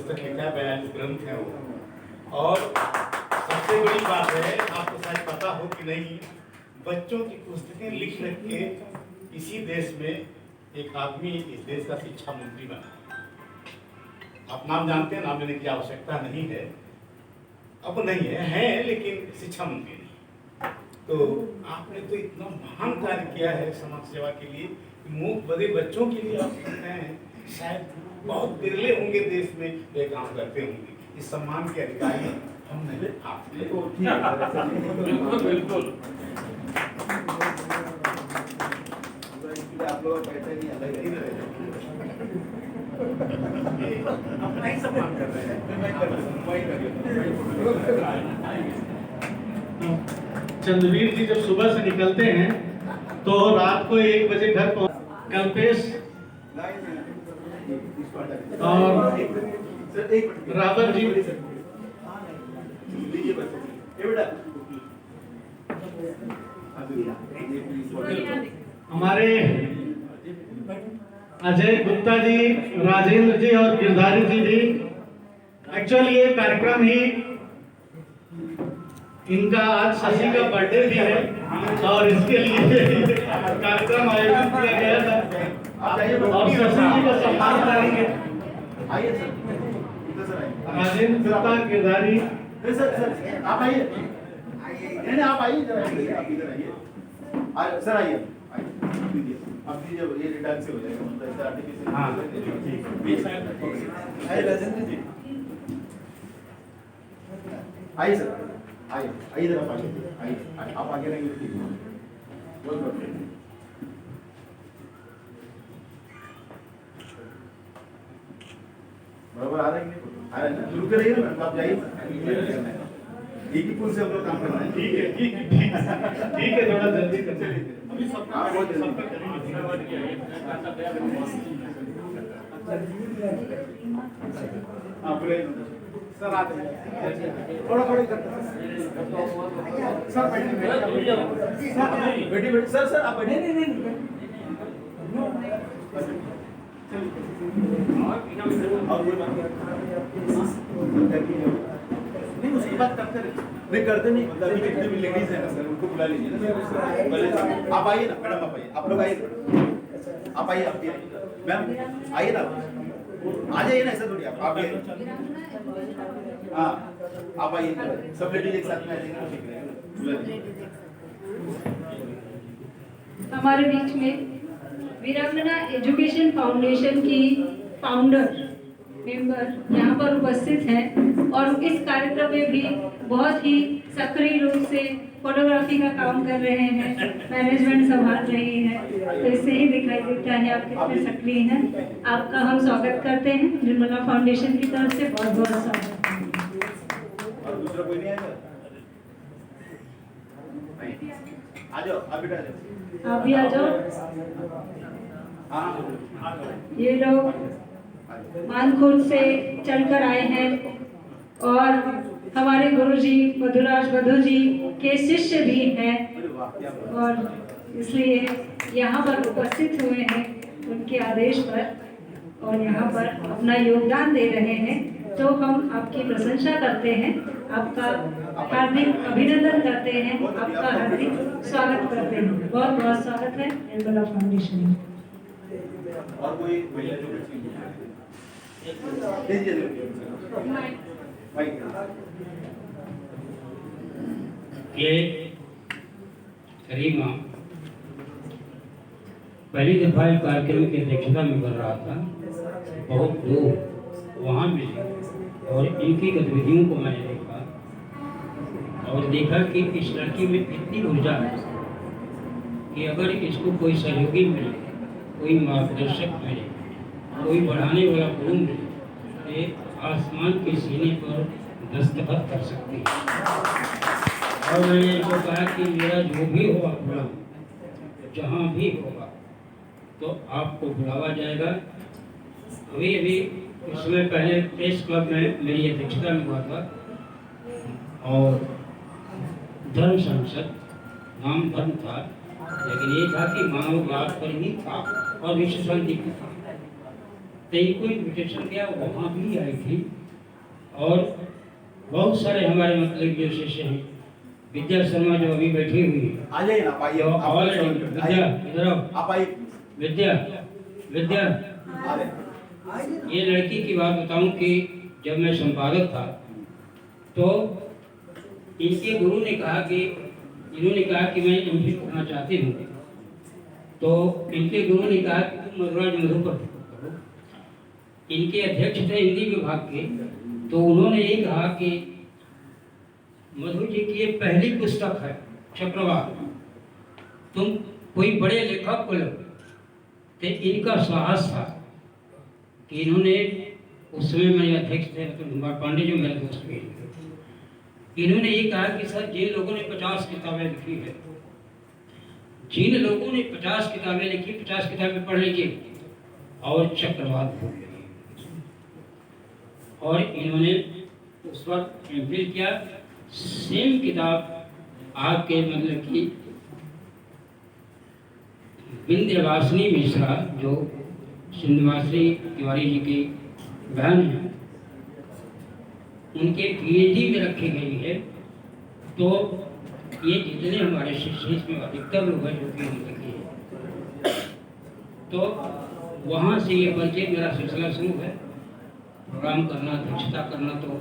पुस्तक लिखा है, 42 ग्रंथ है वो। और सबसे बड़ी बात है, आपको शायद पता हो कि नहीं, बच्चों की पुस्तकें लिख लिख के इसी देश में एक आदमी इस देश का शिक्षा मंत्री बना। आप नाम जानते हैं, नाम लेने की आवश्यकता नहीं है, अब नहीं है लेकिन शिक्षा मंत्री नहीं। तो आपने तो इतना महान कार्य किया है समाज सेवा के लिए, मूक बधिर बच्चों के लिए आप लिख रहे हैं। शायद बहुत बिरले होंगे देश में वे काम करते होंगे। इस सम्मान के अधिकारी हम नहीं, आप बिल्कुल बिल्कुल। आप लोग कहते नहीं अलग ही रहे, अपना ही सम्मान कर रहे हैं। चंद्रवीर जी जब सुबह से निकलते हैं तो रात को 1 बजे घर पहुंच। कल्पेश और रावत जी, हमारे अजय गुप्ता जी, राजेंद्र जी और गिरधारी जी भी। एक्चुअली ये कार्यक्रम ही इनका आज शशि का बर्थडे भी है और इसके लिए कार्यक्रम आयोजित किया गया था और शशि जी का सम्मान करेंगे। आइए सर, इधर सर आइए। राजेंद्र गुप्ता, गिरधारी। सर आप आइए, नहीं आप आइए, इधर आइए, आप इधर आइए। सर आइए, अब दीजिए, ये रिटर्न से हो जाएगा, मतलब ऐसा आर्टिफिशियल। हाँ, आइए राजेंद्र जी, आइए सर, आइए आइए, इधर आप आइए, आप आगे रहेंगे। बहुत बहुत बराबर आ रहे हैं, आ रहे हैं ना, शुरू करिए ना, आप जाइए। एक ही पुल से हम लोग काम करना है। ठीक है, ठीक है, थोड़ा जल्दी कर चलिए। अभी सबका आप बहुत जल्दी सर आते हैं, थोड़ा थोड़ा करते सर, बैठिए बैठिए सर, सर आप बैठिए। नहीं नहीं, उसकी बात करते रहे, नहीं करते नहीं, मतलब अभी जितने भी लेडीज हैं ना सर, उनको बुला लीजिए ना सर। पहले आप आइए ना मैडम, आप आइए, आप लोग आइए, आप आइए, आप भी आइए मैम, आइए ना, आ जाइए ना, ऐसा थोड़ी आप भी आइए। हाँ आप आइए, सब लेडीज एक साथ में आ जाएंगे, ठीक रहेगा। हमारे बीच में वीरांगना एजुकेशन फाउंडेशन की फाउंडर मेंबर यहाँ पर उपस्थित हैं और इस कार्यक्रम में भी बहुत ही सक्रिय रूप से फोटोग्राफी का काम कर रहे हैं, मैनेजमेंट संभाल रही है, तो इससे ही दिखाई देता है आप कितने सक्रिय हैं। आपका हम स्वागत करते हैं निर्मला फाउंडेशन की तरफ से, बहुत बहुत स्वागत। और दूसरा कोई नहीं आएगा? आ जाओ, आप बेटा आ जाओ। आप भी आ जाओ। हाँ ये लोग मानखुर्द से चलकर आए हैं और हमारे गुरुजी मधुराज बधू जी के शिष्य भी हैं और इसलिए यहाँ पर उपस्थित हुए हैं उनके आदेश पर और यहाँ पर अपना योगदान दे रहे हैं। तो हम आपकी प्रशंसा करते हैं, आपका हार्दिक अभिनंदन करते हैं, आपका हार्दिक स्वागत करते हैं। बहुत बहुत स्वागत है निर्मला फाउंडेशन में। और कोई महिला जो ये करीमा पहली दफा एक कार्यक्रम की अध्यक्षता में कर रहा था, बहुत लोग वहाँ मिले और इनकी गतिविधियों को मैंने देखा और देखा कि इस लड़की में इतनी ऊर्जा है कि अगर इसको कोई सहयोगी मिले, कोई मार्गदर्शक मिले, कोई बढ़ाने वाला गुरु मिले, तो ये आसमान के सीने पर दस्तखत कर सकती है। और मैंने इनको कहा कि मेरा जो भी होगा प्रोग्राम, जहाँ भी होगा तो आपको बुलावा जाएगा। अभी अभी कुछ समय पहले प्रेस क्लब में मेरी अध्यक्षता में हुआ था और धर्म संसद नाम धर्म था, लेकिन ये था कि मानववाद पर ही था और विश्व शांति पर था। तो इनको इन्विटेशन किया, वहाँ भी आई थी। और बहुत सारे हमारे मतलब जो शिष्य हैं, विद्या शर्मा जो अभी बैठी हुई है, आ जाइए ना, आप आइए, तो आप और आइए, विद्या इधर आओ, आप आइए, विद्या विद्या आ रहे हैं। ये लड़की की बात बताऊं कि जब मैं संपादक था तो इनके गुरु ने कहा कि इन्होंने कहा कि मैं एमफिल करना चाहती हूँ, तो इनके गुरु ने कहा कि तुम मधुराज मधु पर करो। इनके अध्यक्ष थे हिंदी विभाग के, तो उन्होंने ये कहा कि मधु जी की ये पहली पुस्तक है चक्रवात, तुम कोई बड़े लेखक को लो। तो इनका साहस था कि इन्होंने, उस समय मेरे अध्यक्ष थे कुमार पांडे जो मेरे दोस्त भी हैं, इन्होंने ये कहा कि सर जिन लोगों ने 50 किताबें लिखी है, जिन लोगों ने 50 किताबें लिखी, 50 किताबें पढ़ लीजिए और चक्रवात हो गई। और इन्होंने उस वक्त एमफिल किया। सेम किताब आपके मतलब की विंध्यवासिनी मिश्रा जो सिंधवासी तिवारी जी की बहन है, उनके पीएचडी में रखी गई है। तो ये जितने हमारे शिष्य इसमें अधिकतर लोग हैं जो कि लिखी है, तो वहाँ से ये परिचय मेरा सिलसिला शुरू है। प्रोग्राम करना, अध्यक्षता करना तो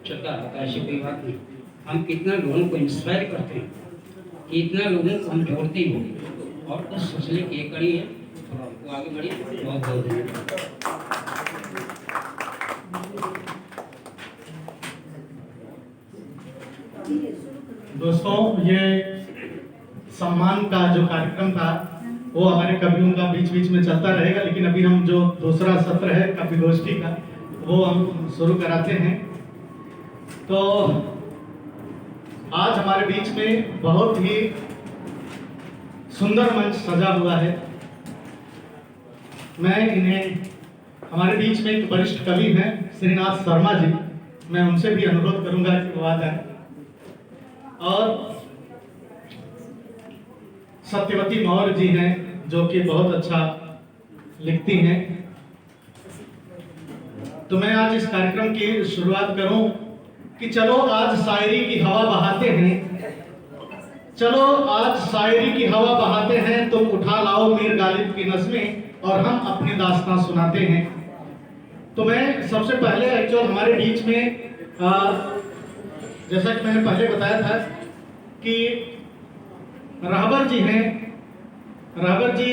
चलता रहता है, ऐसी कोई बात नहीं। हम कितना लोगों को इंस्पायर करते हैं, कितना लोगों को हम जोड़ते हैं, और उस सिलसिले की एक कड़ी है। और आपको आगे बढ़िए, बहुत बहुत धन्यवाद। दोस्तों, ये सम्मान का जो कार्यक्रम था वो हमारे कवियों का बीच बीच में चलता रहेगा, लेकिन अभी हम जो दूसरा सत्र है कवि गोष्ठी का वो हम शुरू कराते हैं। तो आज हमारे बीच में बहुत ही सुंदर मंच सजा हुआ है। मैं इन्हें, हमारे बीच में एक वरिष्ठ कवि हैं श्रीनाथ शर्मा जी, मैं उनसे भी अनुरोध करूंगा कि वो आ जाए। और सत्यवती मौर्य जी हैं जो कि बहुत अच्छा लिखती हैं। तो मैं आज इस कार्यक्रम की शुरुआत करूं कि चलो आज शायरी की हवा बहाते हैं, चलो आज शायरी की हवा बहाते हैं, तुम उठा लाओ मीर गालिब की नज़्में और हम अपनी दास्तां सुनाते हैं। तो मैं सबसे पहले एक्चुअल हमारे बीच में जैसा कि मैंने पहले बताया था कि रहबर जी हैं, रहबर जी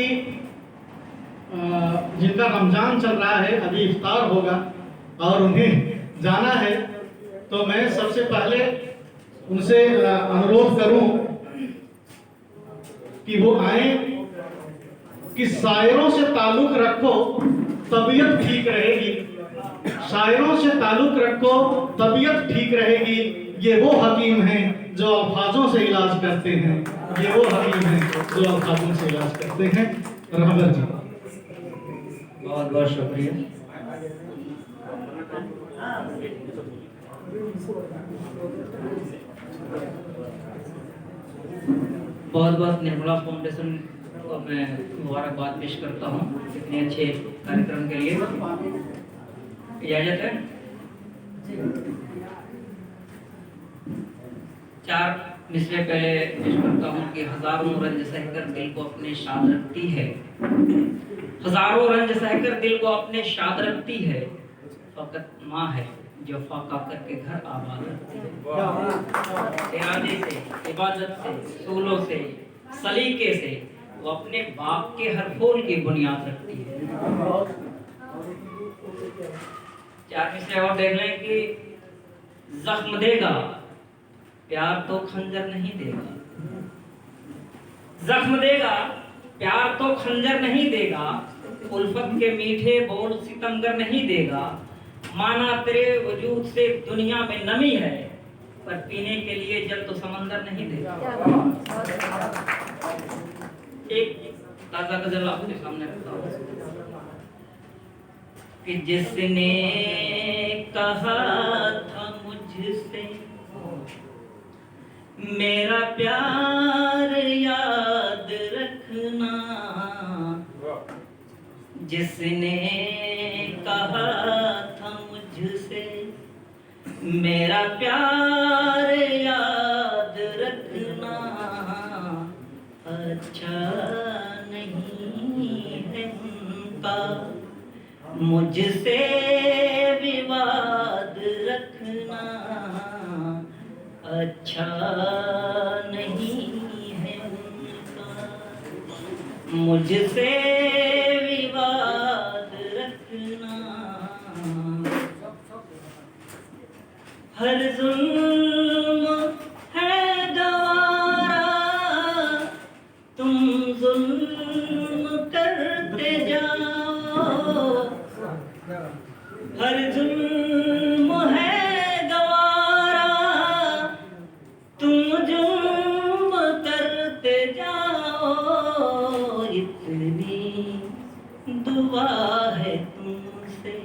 जिनका रमजान चल रहा है, अभी इफ्तार होगा और उन्हें जाना है, तो मैं सबसे पहले उनसे अनुरोध करूं कि वो आए, कि शायरों से ताल्लुक रखो तबीयत ठीक रहेगी, शायरों से ताल्लुक रखो तबीयत ठीक रहेगी। ये वो हकीम हैं जो अल्फाजों से इलाज करते हैं, ये वो हकीम हैं जो अल्फाजों से इलाज करते हैं। रहबर जी, बहुत बहुत शुक्रिया। बहुत बहुत निर्मला फाउंडेशन को मैं मुबारकबाद पेश करता हूँ इतने अच्छे कार्यक्रम के लिए। इजाजत है? चार मिसरे पहले पेश करता हूँ कि हजारों रंज सहकर दिल को अपने शाद रखती है, हजारों रंज सहकर दिल को अपने शाद रखती है, फकत माँ है जो फाका करके घर आबाद रखती है। इरादे से, इबादत से, सूलों से, सलीके से वो अपने बाप के हर फूल की बुनियाद रखती है। चार मिसरे और देख लें कि जख्म देगा प्यार तो खंजर नहीं देगा, जख्म देगा प्यार तो खंजर नहीं देगा, उल्फत के मीठे बोल सितमगर नहीं देगा। माना तेरे वजूद से दुनिया में नमी है, पर पीने के लिए जल तो समंदर नहीं देगा। एक ताजा गजल आपके सामने रखता हूँ कि जिसने कहा था मुझसे मेरा प्यार याद रखना, जिसने कहा था मुझसे मेरा प्यार याद रखना अच्छा नहीं है उनका, मुझसे विवाद रखना अच्छा नहीं है उनका, मुझसे विवाद रखना। हर जुल्म है गवारा, तुम जुल्म करते जाओ। हर जुल्म है गवारा, तुम जुल्म करते जाओ। इतनी दुआ है तुमसे,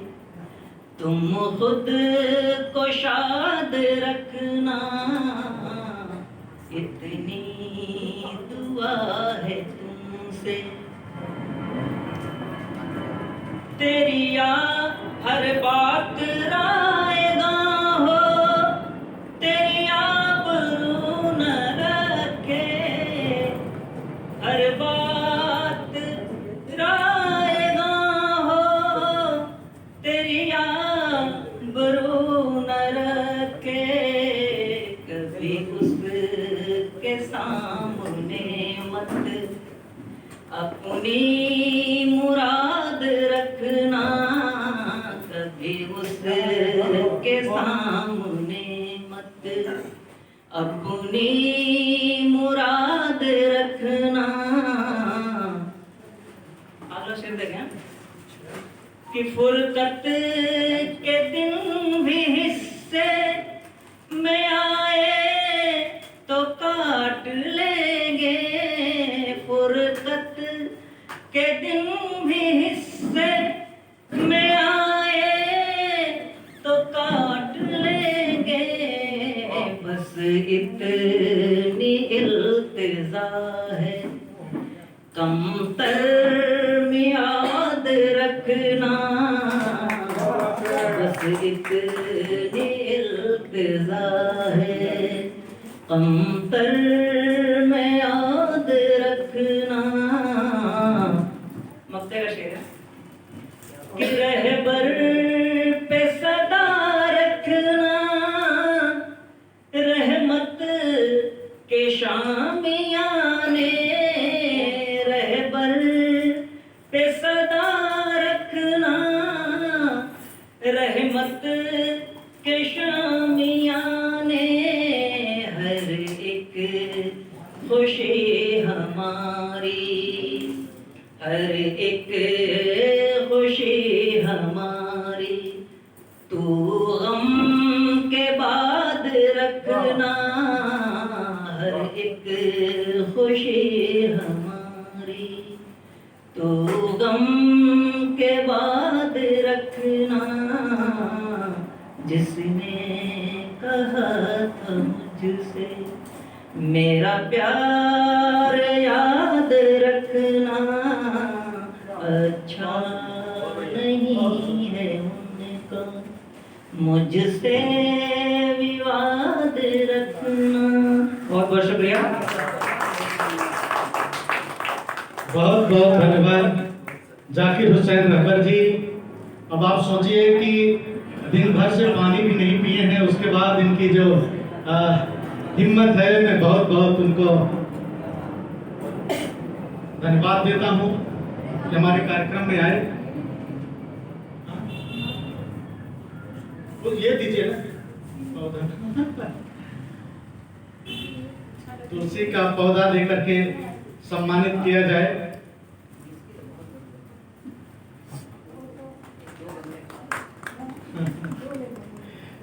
तुम खुद को शाद रखना। इतनी दुआ है तुमसे, तेरी हर बात रायगा हो, तेरी आबरू न रखे। हर बात रायगा हो, तेरी आबरू न रखे। कभी उसके सामने मत अपनी मुराद रखना। कभी उसके सामने मत अपनी मुराद रखना। आलो शेर देखें कि फुरकत के दिन भी हिस्से में आए तो काट लेंगे। फुरकत के दिन भी हिस्से में आए तो काट लेंगे। बस इतनी इल्तिजा है कमतर में याद रखना। बस इतनी इल्तिजा है कमतर में याद रखना। मक्ते का शेर है कि रहबर पे सदा रखना, रहमत के शामियाने। रहबर पे सदा रखना, रहमत के शामियाने। हर एक खुशी हमारी, हर एक खुशी हमारी तू गम के बाद रखना। हर एक खुशी हमारी तू गम के बाद रखना। जिसने कहा था मुझसे मेरा प्यार याद रखना अच्छा नहीं है उनका, मुझसे विवाद रखना। बहुत बहुत शुक्रिया। बहुत बहुत धन्यवाद जाकिर हुसैन रहबर जी। अब आप सोचिए कि दिन भर से पानी भी नहीं पिए हैं, उसके बाद इनकी जो हिम्मत है, मैं बहुत बहुत उनको धन्यवाद देता हूँ कि हमारे कार्यक्रम में आए। तो ये दीजिए ना पौधा, तुलसी का पौधा लेकर के सम्मानित किया जाए।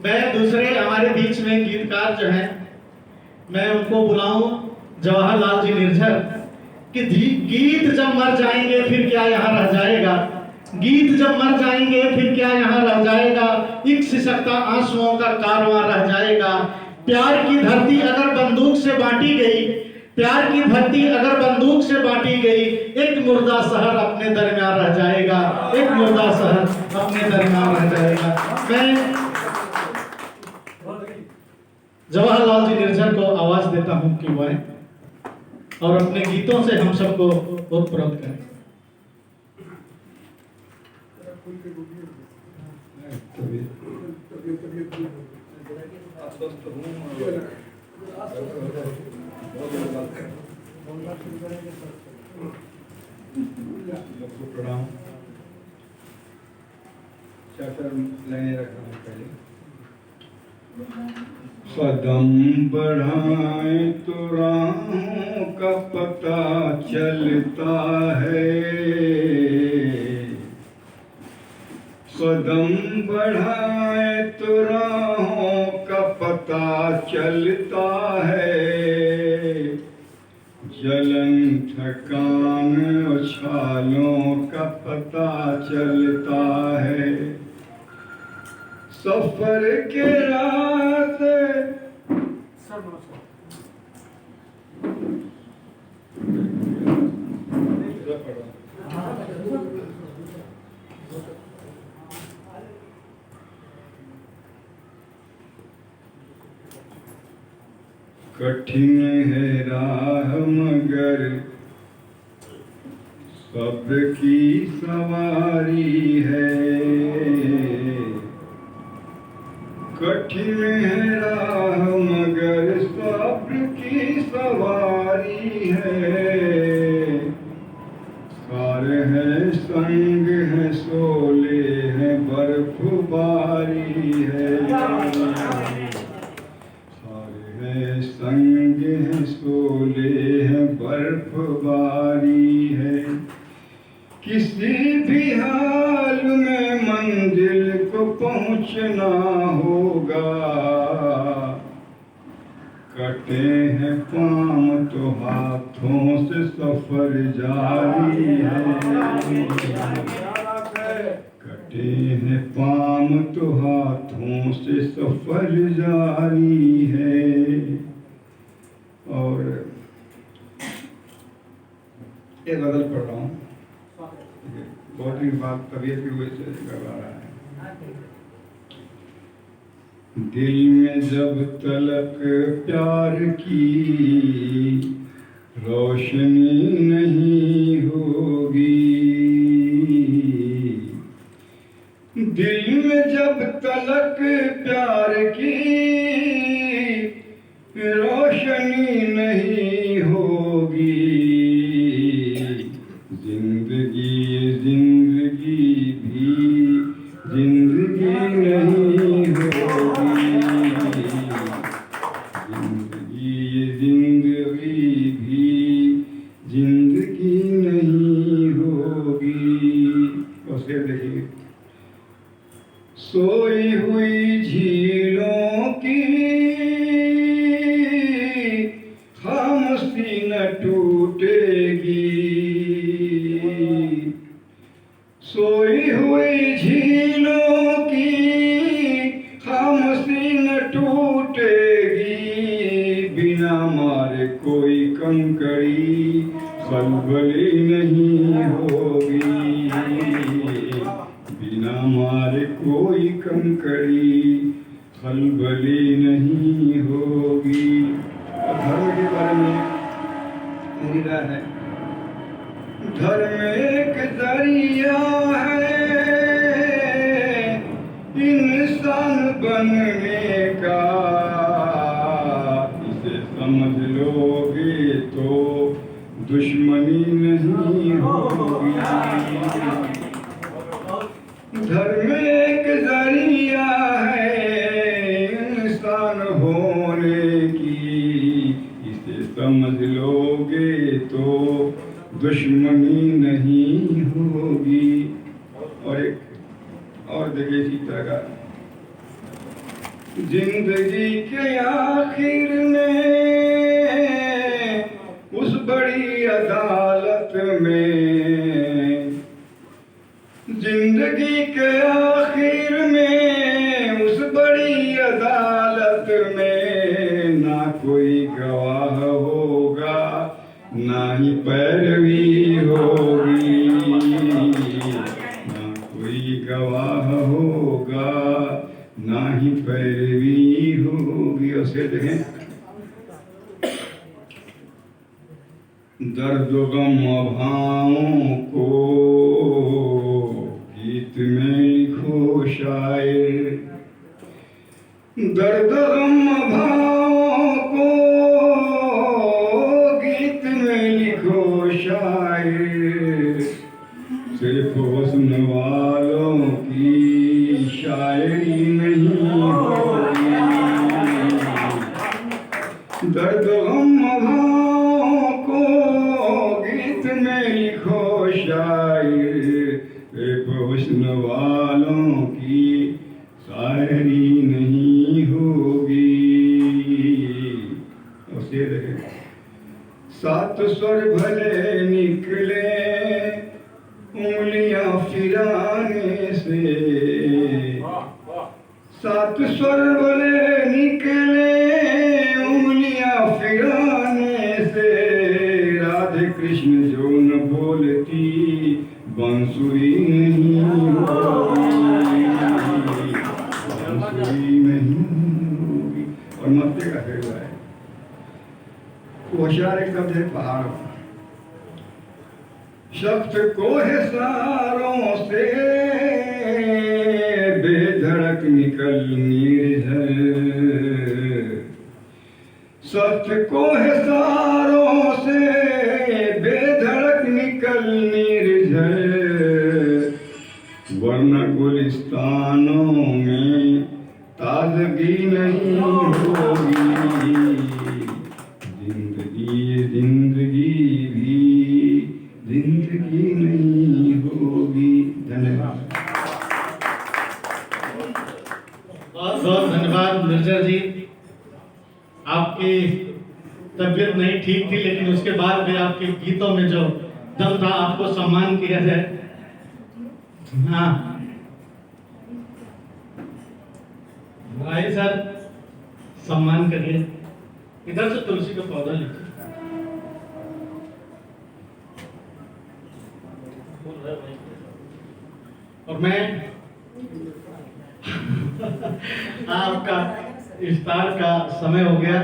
मैं दूसरे हमारे बीच में गीतकार जो हैं, मैं उनको बुलाऊं जवाहरलाल जी निर्झर कि गीत जब मर जाएंगे फिर क्या यहाँ रह जाएगा, गीत जब मर जाएंगे फिर क्या यहाँ रह जाएगा, एक सिसकता आंसुओं का कारवां रह जाएगा। प्यार की धरती अगर बंदूक से बांटी गई, प्यार की धरती अगर बंदूक से बांटी गई, एक मुर्दा शहर अपने दरमियान रह जाएगा, एक मुर्दा शहर अपने दरमियान रह जाएगा। मैं जवाहरलाल जी निर्झर को आवाज देता हूं कि वह और अपने गीतों से हम सबको ओतप्रोत करें। प्रणाम। चार लाइनें रखा हूँ पहले। कदम बढ़ाएं तो राहों का पता चलता है, कदम बढ़ाएं तो राहों का पता चलता है, जलन थकान उछालों का पता चलता है, सफर के रास्ते कठिन है राह मगर सबकी सवारी है, कठिन है राह मगर सबकी सवारी है, कार है संग है सोले है बर्फबारी है, संग है सोले है बर्फबारी है, किसी भी हाल में मंजिल को पहुंचना होगा, कटे हैं पाँव तो हाथों से सफर जारी है, कटे हैं पाँव तो हाथों से सफर जारी है। और ये गजल पढ़ रहा हूँ, बहुत ही बात तबीयत की वजह से करवा रहा है। दिल में जब तलक प्यार की रोशनी नहीं होगी, दिल में जब तलक प्यार की रोशनी नहीं होगी, जिंदगी जिंदगी भी जिंदगी नहीं होगी, जिंदगी जिंदगी भी जिंदगी नहीं होगी। और शेर देखिए, सोई हुई झीलों की खामोशी न टूटेगी, सोई हुई झीलों की खामोशी न टूटेगी, बिना मारे कोई कंकड़ी खलबली नहीं होगी, बिना मारे कोई कंकड़ी खलबली नहीं होगी। धर्म के बारे में मेरी राय है, धर्म एक जरिया है इंसान बनने का, इसे समझ लोगे तो दुश्मनी नहीं होगी, धर्म एक जरिया है इंसान होने की, इसे समझ लोगे तो दुश्मनी नहीं होगी। और एक और देखिए इसी तरह का, जिंदगी के आखिर में उस बड़ी अदालत में, जिंदगी के आखिर में उस बड़ी अदालत में, ना कोई गवाह होगा ना ही पैरवी होगी, ना कोई गवाह ही पैरवी होगी। उसे देखें, दर्द गम भावों को गीत में लिखो शायर, दर्द गम भावों को गीत में लिखो शायर, सिर्फ हुस्न वालों की शायरी नहीं होगी। दर्द गम भावों को गीत में लिखो शायर, सिर्फ हुस्न वालों की शायरी नहीं होगी। उसे रहे, सात स्वर भले निकले उंगलियां फिराने से, सात स्वर भले निकले उंगलियां फिराने से, राधे कृष्ण जो न बोलती बांसुरी नहीं होगी, बांसुरी नहीं होगी। और मत्ते का फेरवा है, होशियार एकदम जैसे पहाड़, शख्स को हिसारों से बेधड़क निकल निर्झर, सत्य को हिसारों से बेधड़क निकल निर्झर, वरना गुलिस्तानों में ताजगी नहीं होगी, जिंदगी भी जिंदगी नहीं होगी। धन्यवाद। बहुत बहुत धन्यवाद निर्जर जी। आपकी तबीयत नहीं ठीक थी, लेकिन उसके बाद भी आपके गीतों में जो दम था, आपको सम्मान किया जाए। हाँ भाई सर, सम्मान करिए। इधर से तुलसी का पौधा लीजिए। और मैं आपका इफ्तार का समय हो गया,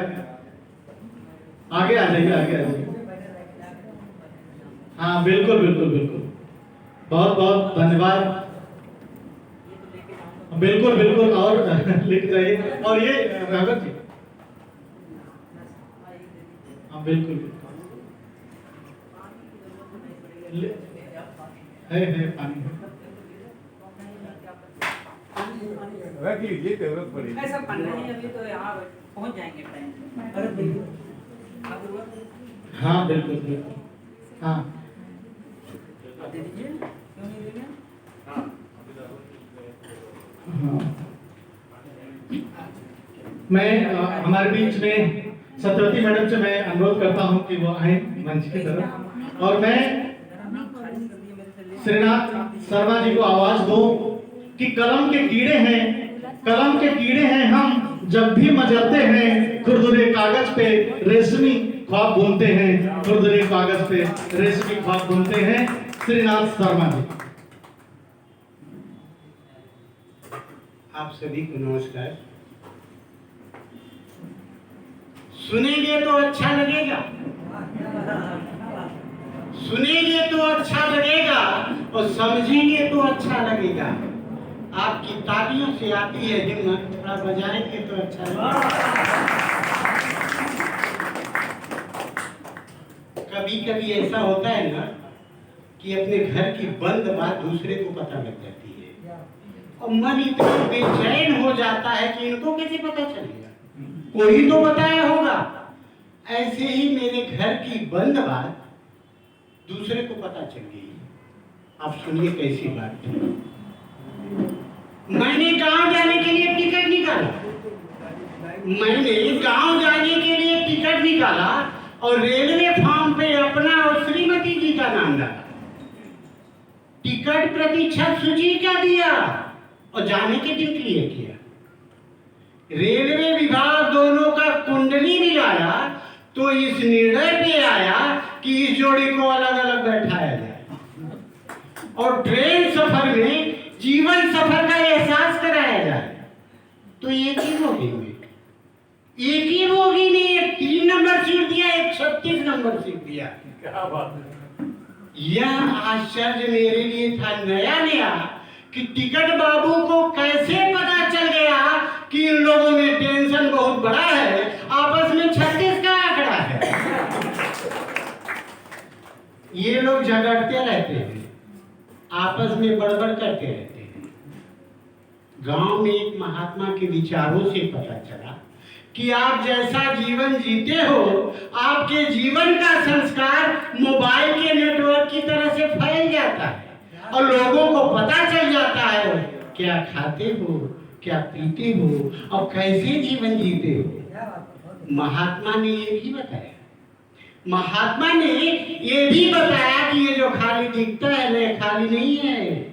आगे आ जाइए, आगे आ जाइए। हाँ बिल्कुल बिल्कुल बिल्कुल, बहुत बहुत धन्यवाद। बिल्कुल बिल्कुल, और लिख जाइए। और ये राघव जी, हाँ बिल्कुल है पानी है। रख लीजिए, जरूरत पड़ेगी। ऐसा पढ़ना है अभी तो यहाँ पहुँच जाएंगे टाइम। हाँ बिल्कुल बिल्कुल, हाँ दे दीजिए, क्यों नहीं देंगे? मैं हमारे बीच में सत्यवती मैडम से मैं अनुरोध करता हूं कि वो आए मंच की तरफ, और मैं श्रीनाथ शर्मा जी को आवाज दूं कि कलम के कीड़े हैं, कलम के कीड़े हैं हम, जब भी मचलते हैं खुरदुरे कागज पे रेशमी ख्वाब बुनते हैं, खुरदुरे कागज पे रेशमी ख्वाब बुनते हैं। श्रीनाथ शर्मा जी। आप सभी को नमस्कार। सुनेंगे तो अच्छा लगेगा, सुनेंगे तो अच्छा लगेगा, और समझेंगे तो अच्छा लगेगा। आपकी तालियों से आती है हिम्मत, थोड़ा बजाएंगे तो अच्छा लगेगा। कभी कभी ऐसा होता है ना कि अपने घर की बंद बात दूसरे को पता लग जाती है, और मन इतना बेचैन हो जाता है कि इनको कैसे पता चलेगा, कोई तो बताया होगा। ऐसे ही मेरे घर की बंद बात दूसरे को पता चल गई। आप सुनिए कैसी बात थी। मैंने गांव जाने के लिए टिकट निकाला, मैंने गांव जाने के लिए टिकट निकाला और रेलवे फॉर्म पे अपना और श्रीमती जी का नाम डाला। टिकट प्रतीक्षा सूची का दिया और जाने के दिन क्लियर किया। रेलवे विभाग दोनों का कुंडली मिलाया तो इस निर्णय पे आया कि इस जोड़ी को अलग अलग बैठाया जाए और ट्रेन सफर में जीवन सफर का एहसास कराया जाए। तो एक ही बोगी में, एक ही बोगी ने एक 3 नंबर सीट दिया, एक 36 नंबर सीट दिया। क्या बात है। यह आश्चर्य मेरे लिए था नया नया कि टिकट बाबू को कैसे पता चल गया कि इन लोगों में टेंशन बहुत बड़ा है, आपस में 36 का आंकड़ा है। ये लोग झगड़ते रहते हैं, आपस में बड़बड़ करते रहते हैं। गांव में एक महात्मा के विचारों से पता चला कि आप जैसा जीवन जीते हो, आपके जीवन का संस्कार मोबाइल के नेटवर्क की तरह से फैल जाता है और लोगों को पता चल जाता है क्या खाते हो, क्या पीते हो और कैसे जीवन जीते हो। महात्मा ने ये भी बताया, महात्मा ने ये भी बताया कि ये जो खाली दिखता है ना, खाली नहीं है,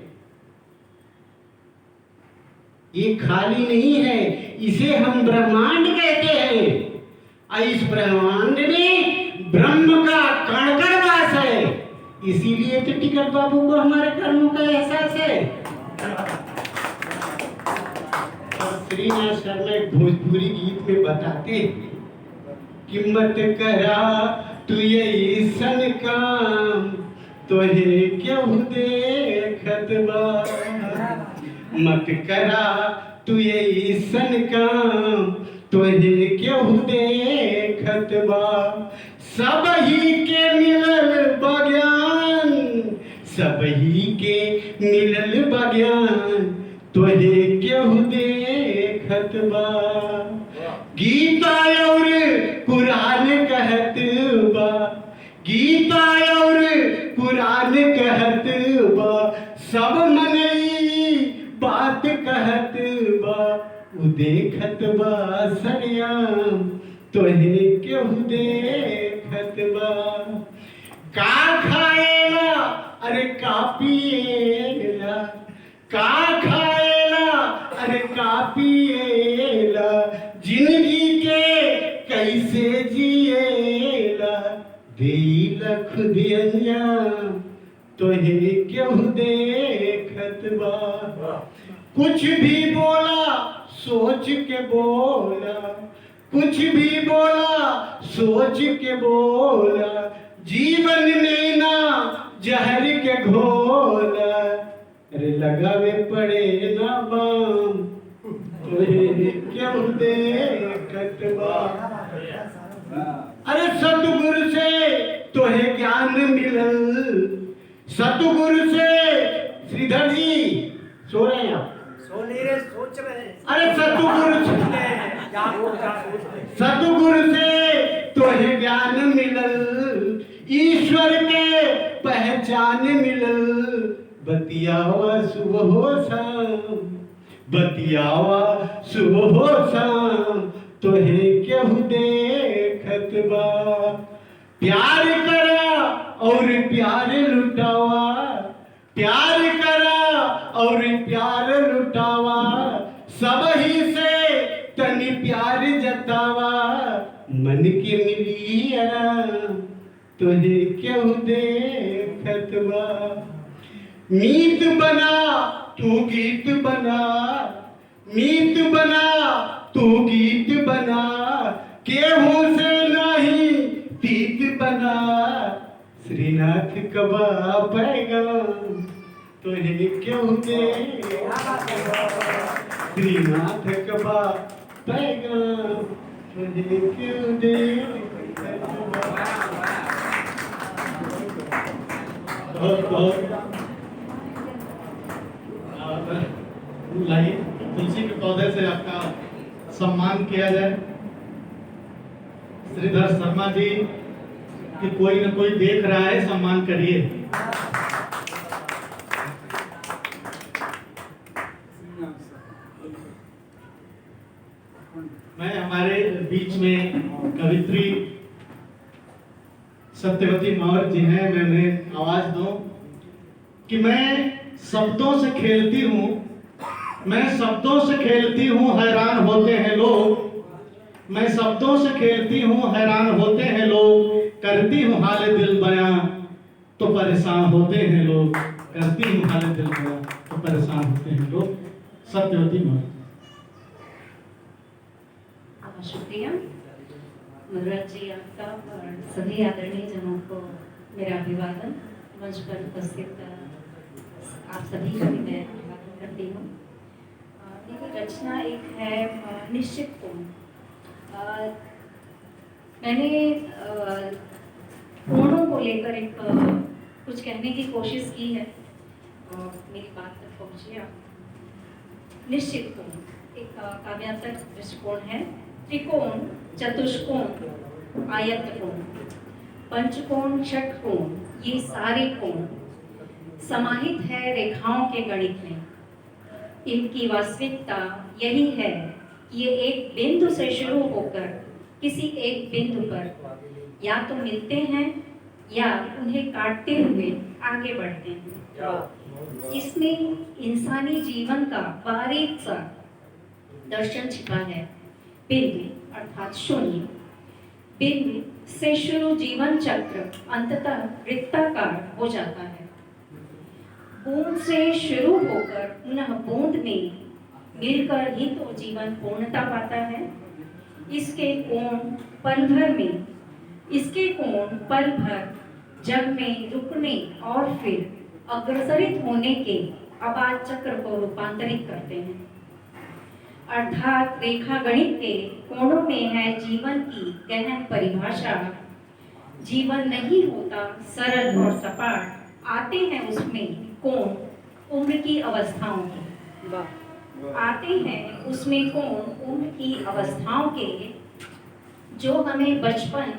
ये खाली नहीं है, इसे हम ब्रह्मांड कहते हैं और इस ब्रह्मांड में ब्रह्म का कण-कण वास है। इसीलिए तो टिकट बाबू को हमारे कर्मों का एहसास है। श्रीनाथ शर्मा एक भोजपुरी गीत में बताते हैं कि मत करा तू ये सन काम तोहे क्यों देखत बा, मत करा तू ये सन काम तोहे क्यों देखत बा, सब ही के मिलल बज्ञान, सब ही के मिलल बज्ञान तोहे क्यों देखत बा। गीता और कुरान कहत बा, गीता और कुरान कहत बा, सब मनई बात कहत बा, उ देखत बा सरियाम तोहे क्यों देखत बा। का खाएला अरे का पिएला, का खाएला अरे का पिएला, जिंदगी के कैसे जिएला, देला खुद अंजाम तोहे क्यों देखत बा। कुछ भी बोला सोच के बोला, कुछ भी बोला सोच के बोला, जीवन में ना जहर के घोला, अरे लगावे पड़े ना बाम तोहे क्यों देखत बा। अरे सतगुरु से तोहे ज्ञान मिलल, सतगुरु से श्रीधर जी सो रहे हैं आप? सो नहीं रहे, सोच रहे हैं। अरे सतगुरु से तोहे ज्ञान मिलल, ईश्वर के पहचान मिलल, बतियावा सुबह हो शाम, बतियावा सुबह हो शाम तोहे क्यों देखत बा। प्यार करा और प्यार लुटावा, प्यार करा और प्यार लुटावा, सब ही से तनी प्यार जतावा, मन के मिली आराम तोहे क्यों देखत बा। मीत बना तू गीत बना, मीत बना तू गीत बना, केहू से नहीं तीत बना, श्रीनाथ कबा पैगाम तोहे क्यों दे, श्रीनाथ कबा पैगाम तोहे क्यों दे। लाइए तुलसी के पौधे से आपका सम्मान किया जाए। श्रीधर शर्मा जी कि कोई न कोई देख रहा है, सम्मान करिए। मैं हमारे बीच में कवित्री सत्यवती मौर्य जी हैं, मैं उन्हें आवाज दूं कि मैं शब्दों से खेलती हूँ, मैं शब्दों से खेलती हूँ, हैरान होते हैं लोग, मैं शब्दों से खेलती हूँ, हैरान होते हैं लोग, करती हूँ हाल दिल बयां तो परेशान होते हैं लोग, करती हूँ हाल दिल बयां तो परेशान होते हैं लोग। सत्यवती मौर्य। शुक्रिया मधुराज जी आपका और सभी आदरणीय जनों को मेरा अभिवादन। मंच पर उपस्थित आप सभी का भी मैं अभिवादन करती हूँ। मेरी रचना एक है निश्चित कोण। मैंने कोणों को लेकर एक कुछ कहने की कोशिश की है और मेरी बात तक पहुँची आप। निश्चित कोण एक काव्यात्मक दृष्टिकोण है। त्रिकोण, चतुष्कोण, आयतकोण, पंचकोण, षटकोण, ये सारे कोण समाहित है रेखाओं के गणित में। इनकी वास्तविकता यही है कि ये एक बिंदु से शुरू होकर किसी एक बिंदु पर या तो मिलते हैं या उन्हें काटते हुए आगे बढ़ते हैं। इसमें इंसानी जीवन का बारीक सा दर्शन छिपा है। बिंदु अर्थात शून्य, बिंदु से शुरू जीवन चक्र अंततः वृत्ताकार हो जाता है। बूंद से शुरू होकर पुनः बूंद में मिलकर ही तो जीवन पूर्णता पाता है। इसके कोण पल भर जग में रुकने और फिर अग्रसरित होने के अबाध चक्र को रूपांतरित करते हैं। अर्थात रेखा गणित के कोणों में है जीवन की गहन परिभाषा। जीवन नहीं होता सरल और सपाट, आते हैं उसमें कोण उम्र की अवस्थाओं के, आते हैं उसमें कोण उम्र की अवस्थाओं के, जो हमें बचपन,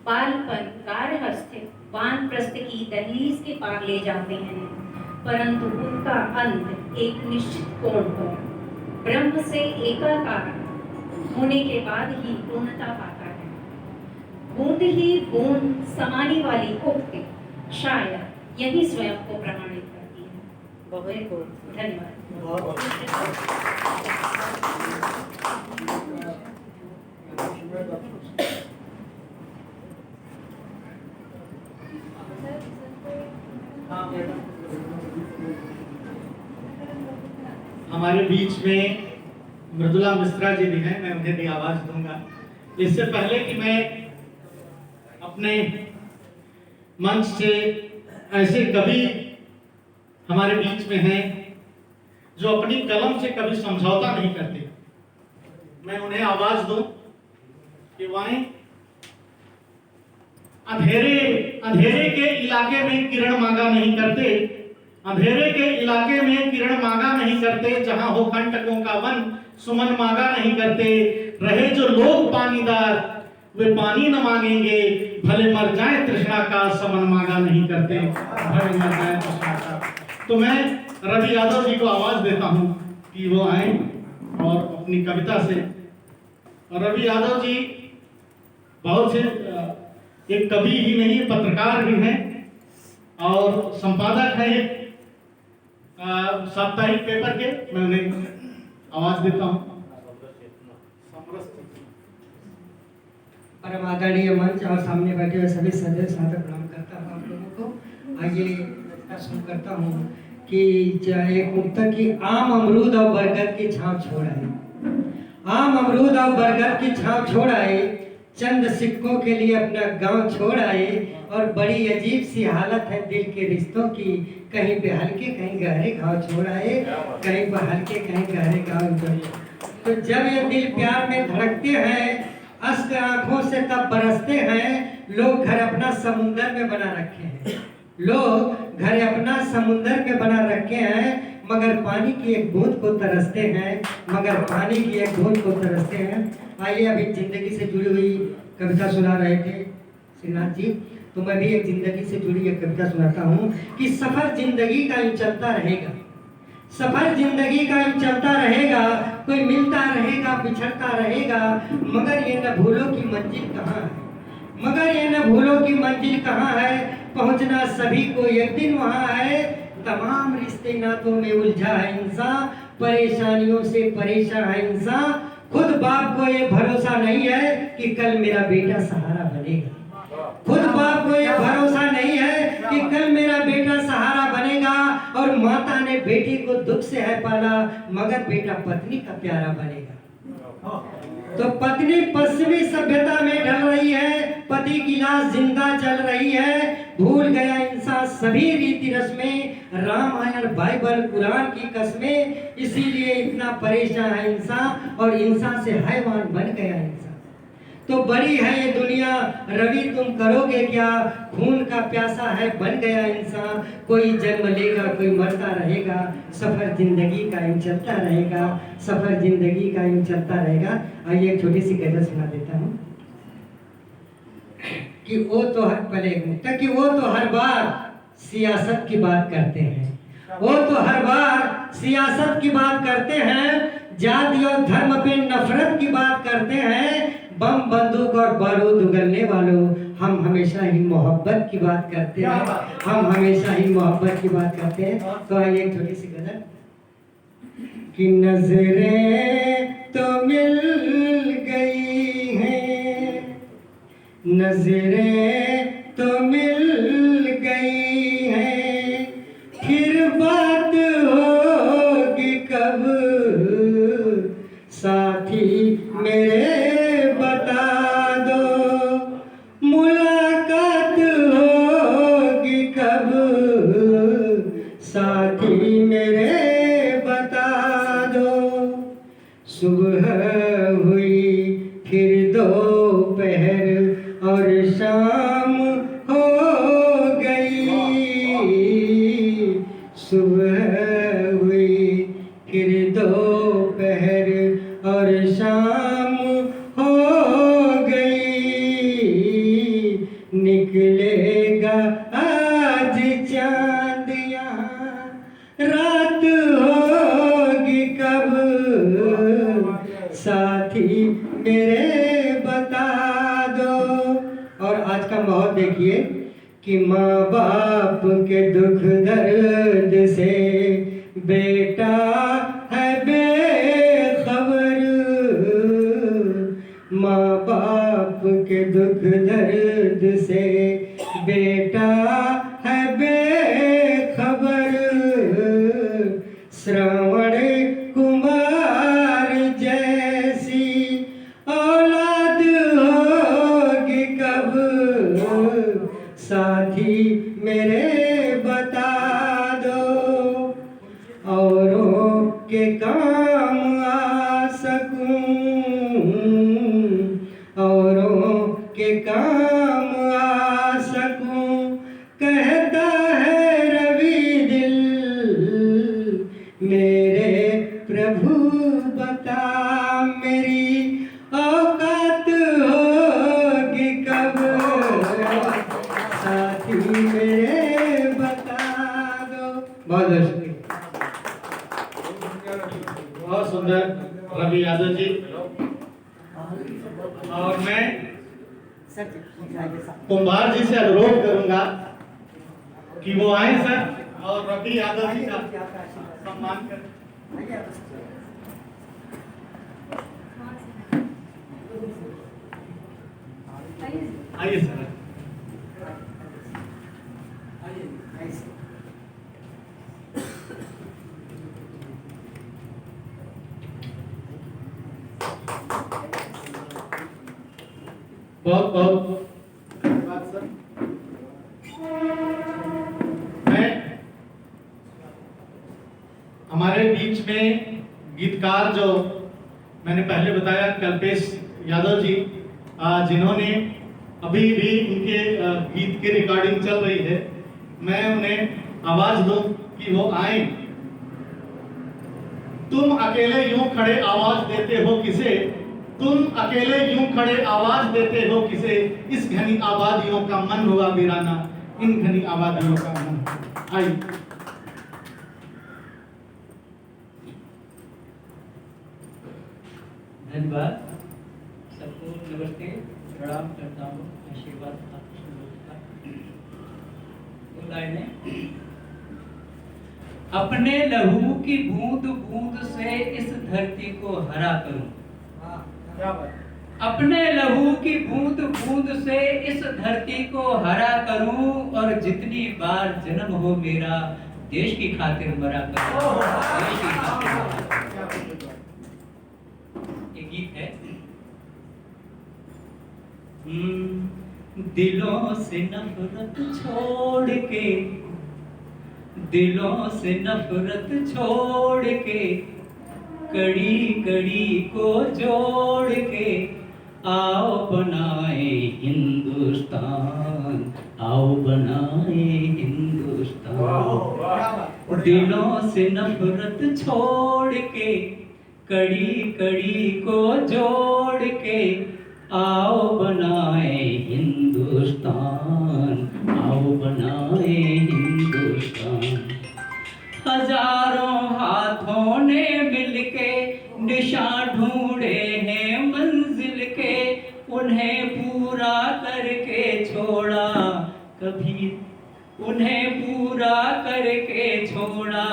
बालपन, गारहस्थ्य, वानप्रस्थ की दहलीज के पार ले जाते हैं, परंतु उनका अंत एक निश्चित कोण पर ब्रह्म से एकाकार होने के बाद ही पूर्णता पाता है। बूंद ही बूंद समाने वाली उक्ति शायद यही स्वयं को प्रमाणित करती है। बहुत धन्यवाद। हमारे बीच में मृदुला मिश्रा जी भी हैं, मैं उन्हें भी आवाज दूंगा। इससे पहले कि मैं अपने मंच से ऐसे कवि हमारे बीच में हैं जो अपनी कलम से कभी समझौता नहीं करते, मैं उन्हें आवाज दूं कि वहीं अंधेरे के इलाके में किरण मांगा नहीं करते, अंधेरे के इलाके में किरण मांगा नहीं करते, जहां हो कंटकों का वन सुमन मांगा नहीं करते। रहे जो लोग पानीदार वे पानी न मांगेंगे, भले मर जाए तृष्णा का समन मांगा नहीं करते, भले मर जाए तृष्णा का। तो मैं रवि यादव जी को आवाज देता हूं कि वो आए और अपनी कविता से। रवि यादव जी बहुत से एक कवि ही नहीं, पत्रकार भी हैं और संपादक हैं एक साप्ताहिक पेपर के। मैं उन्हें आवाज देता हूँ। परम आदरणीय मंच और सामने बैठे हुए सभी सदस्य सादर प्रणाम करता हूँ आप लोगों को। आइए शुरू करता हूँ कि एक मुक्तक की आम अमरूद और बरगद की छांव छोड़ आए, आम अमरूद और बरगद की छांव छोड़ आए, चंद सिक्कों के लिए अपना गांव छोड़ आए, और बड़ी अजीब सी हालत है दिल के रिश्तों की, कहीं पे हल्के कहीं गहरे घाव छोड़ आए, कहीं पे हल्के कहीं गहरे घाव छोड़। तो जब ये दिल प्यार में धड़कते हैं, अश्क आंखों से तब बरसते हैं, लोग घर अपना समुंदर में बना रखे हैं, लोग घर अपना समुंदर में बना रखे हैं, मगर पानी की एक बूंद को तरसते हैं, मगर पानी की एक बूंद को तरसते हैं। आइए अभी जिंदगी से जुड़ी हुई कविता सुना रहे थे श्रीनाथ जी, तो मैं भी एक जिंदगी से जुड़ी एक कविता सुनाता हूँ कि सफर जिंदगी का यूं चलता रहेगा, सफर जिंदगी का यूं चलता रहेगा, कोई मिलता रहेगा बिछड़ता रहेगा, मगर ये न भूलो की मंजिल कहाँ है, मगर ये न भूलो की मंजिल कहाँ है, पहुँचना सभी को एक दिन वहाँ है, तमाम रिश्ते नातों में उलझा है इंसान, परेशानियों से परेशान है इंसान, खुद बाप को ये भरोसा नहीं है कि कल मेरा बेटा सहारा बनेगा, खुद बाप को ये भरोसा नहीं है कि कल मेरा बेटा सहारा बनेगा, और माता ने बेटी को दुख से है पाला, मगर बेटा पत्नी का प्यारा बनेगा। तो पत्नी पश्चिमी सभ्यता में ढल रही है, पति की लाश जिंदा चल रही है, भूल गया इंसान सभी रीति रस्में, रामायण बाइबल कुरान की कस्में, इसीलिए इतना परेशान है इंसान और इंसान से हैवान बन गया इंसान। तो बड़ी है ये दुनिया, रवि तुम करोगे क्या, खून का प्यासा है बन गया इंसान, कोई जन्म लेगा कोई मरता रहेगा, सफर जिंदगी का यूं चलता रहेगा, सफर जिंदगी का यूं चलता रहेगा। आइए एक छोटी सी गजल सुना देता हूँ कि वो तो हर बार सियासत की बात करते हैं, वो तो हर बार सियासत की बात करते हैं, जाति और धर्म पे नफरत की बात करते हैं, बम बंदूक और बारूद उगलने वालों हम हमेशा ही मोहब्बत की बात करते हैं, हम हमेशा ही मोहब्बत की बात करते हैं। तो आइए एक छोटी सी गजल कि नजरें तो मिल गई हैं, नजरें तो मिल गई हैं, फिर बात होगी कब साथी मेरे बता दो, मुलाकात होगी कब साथी मेरे बता दो। सुबह हुई फिर दोपहर और शाम हो गई, सुबह हुई फिर दोपहर और शाम हो गई, निकलेगा आज चांद यहाँ, रात होगी कब साथी मेरे बता दो। और आज का माहौल देखिए कि माँ बाप के दुख दर्द से बेटा है बेखबर, माँ बाप के दुख दर्द से बेटा है बेखबर, श्रवण कुमार जैसी औलाद होगी कब साथी मेरे बता दो, औरों के काम आ सकूं, औरों के काम आ सकूं, कहता है रवि दिल मेरे प्रभु बता, मेरी औकात होगी कब साथी मेरे बता दो। बहुत बहुत शुक्रिया। बहुत सुंदर रवि यादव जी। और मैं कुंभार जी से अनुरोध करूंगा कि वो आए सर और रवि यादव जी का सम्मान करें। आइए सर। बहुत बहुत धन्यवाद सर। मैं हमारे बीच में गीतकार जो मैंने पहले बताया कल्पेश यादव जी, जिन्होंने अभी भी उनके गीत की रिकॉर्डिंग चल रही है, मैं उन्हें आवाज दूं कि वो आए। तुम अकेले यूं खड़े आवाज देते हो किसे, तुम अकेले यूं खड़े आवाज देते हो किसे, इस घनी आबादियों का मन हुआ वीराना, इन घनी आबादियों का मन। आइए। धन्यवाद सबको, नमस्ते, प्रणाम करता हूँ, आशीर्वाद अपने लहू की बूंद बूंद से इस धरती को हरा करूं, अपने लहू की बूंद बूंद से इस धरती को हरा करूं, और जितनी बार जन्म हो मेरा देश की खातिर मरा करूं, देश की खातिर। ये गीत है दिलों से नफरत छोड़ के, दिलों से नफरत छोड़ के, कड़ी कड़ी को जोड़ के, आओ बनाए हिंदुस्तान, आओ बनाए हिंदुस्तान। दिलों से नफरत छोड़ के, कड़ी कड़ी को जोड़ के, आओ बनाए हिंदुस्तान, आओ बनाए हिंदुस्तान। हजारों हाथों ने मिलके निशान ढूंढे हैं मंजिल के, उन्हें पूरा करके छोड़ा कभी, उन्हें पूरा करके छोड़ा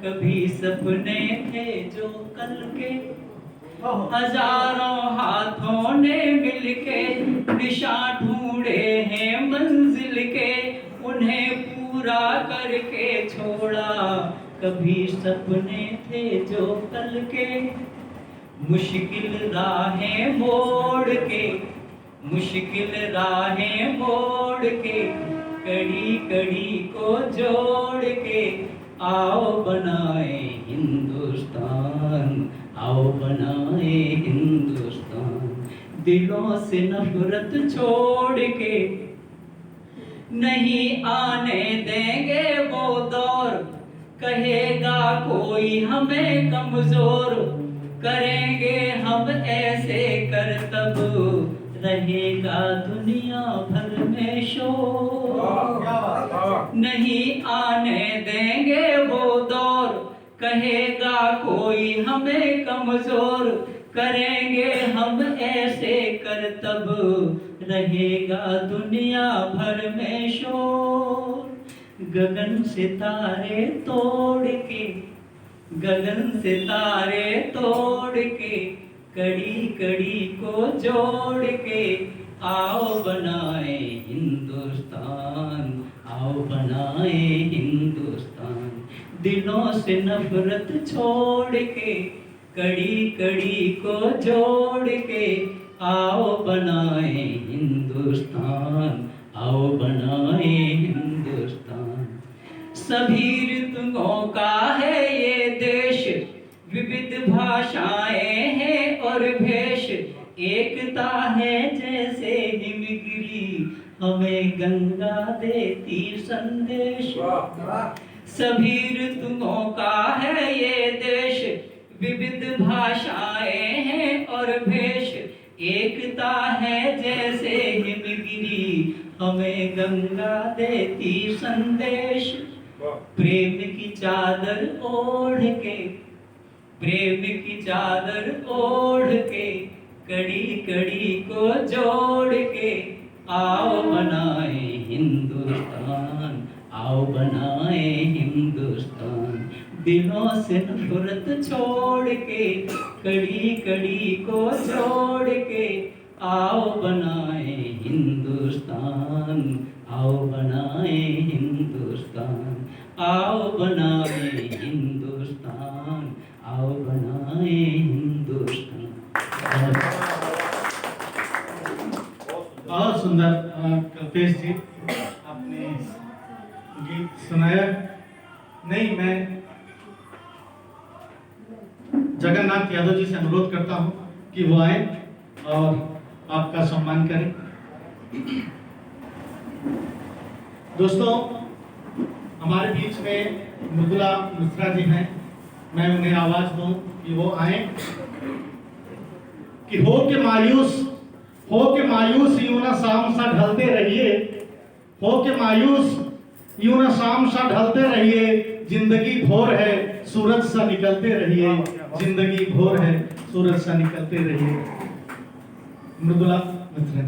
कभी, सपने थे जो कल के। हजारों हाथों ने मिलके निशान ढूंढे हैं मंजिल के, उन्हें पूरा करके छोड़ा कभी, सपने थे जो कल के। मुश्किल राहें मोड़ के, मुश्किल राहें मोड़ के, कड़ी कड़ी को जोड़ के, आओ बनाए हिंदुस्तान, आओ बनाए हिंदुस्तान। दिलों से नफरत छोड़ के, नहीं आने देंगे वो दौर, कहेगा कोई हमें कमजोर, करेंगे हम ऐसे करतब, रहेगा दुनिया भर में शोर। नहीं आने देंगे वो दौर, कहेगा कोई हमें कमजोर, करेंगे हम ऐसे करतब, रहेगा दुनिया भर में शोर। गगन सितारे तोड़ के, गगन सितारे तोड़ के, कड़ी कड़ी को जोड़ के, आओ बनाए हिंदुस्तान, आओ बनाए हिंदुस्तान। दिलों से नफरत छोड़ के, कड़ी कड़ी को जोड़ के, आओ बनाए हिंदुस्तान, आओ बनाए हिंदुस्तान। सभी ऋतुओं का है ये देश, विविध भाषाएं हैं और भेष, एकता है जैसे हिमगिरी, हमें गंगा देती संदेश। सभी ऋतुओं का है ये देश, विविध भाषाएं हैं और भेष, एकता है जैसे हिमगिरी, हमें गंगा देती संदेश। प्रेम की चादर ओढ़ के, प्रेम की चादर ओढ़ के, कड़ी कड़ी को जोड़ के, आओ बनाए हिंदुस्तान, आओ बनाए हिंदुस्तान। दिलों से नफरत छोड़ के, कड़ी कड़ी को जोड़ के, आओ बनाए हिंदुस्तान, आओ बनाए हिंदुस्तान, आओ बनाए हिंदुस्तान, आओ बनाए हिंदुस्तान। बहुत सुंदर कल्पेश जी आपने गीत सुनाया। नहीं, मैं जगन्नाथ यादव जी से अनुरोध करता हूं कि वो आए और आपका सम्मान करें। दोस्तों, हमारे बीच में मृदुला मिश्रा जी हैं, मैं उन्हें आवाज दूं कि वो आए। कि हो के मायूस यूं ना शाम सा ढलते रहिए, हो के मायूस यूं ना शाम सा ढलते रहिए, जिंदगी भोर है सूरज सा निकलते रहिए, जिंदगी भोर है सूरज सा निकलते रहिए। मृदुला मिश्रा।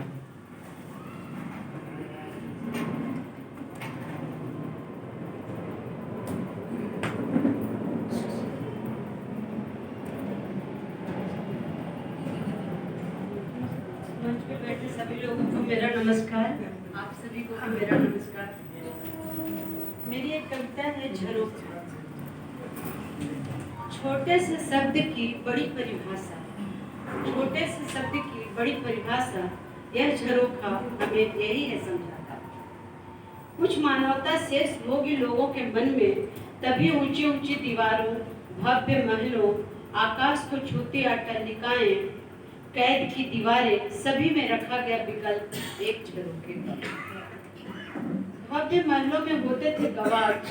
मंच पे बैठे सभी लोगों को मेरा नमस्कार। आप सभी को मेरा नमस्कार। मेरी एक कविता है झरोखा। छोटे से शब्द की बड़ी परिभाषा, छोटे से शब्द की बड़ी परिभाषा, यह झरोखा हमें यही है समझाता। कुछ मानवता शेष होगी लोगों के मन में, तभी ऊंची ऊंची दीवारों, भव्य महलों, आकाश को छूती अट्टालिकाएं, कैद की दीवारें, सभी में रखा गया विकल्प एक झरोखे का। भव्य महलों में होते थे गवाच,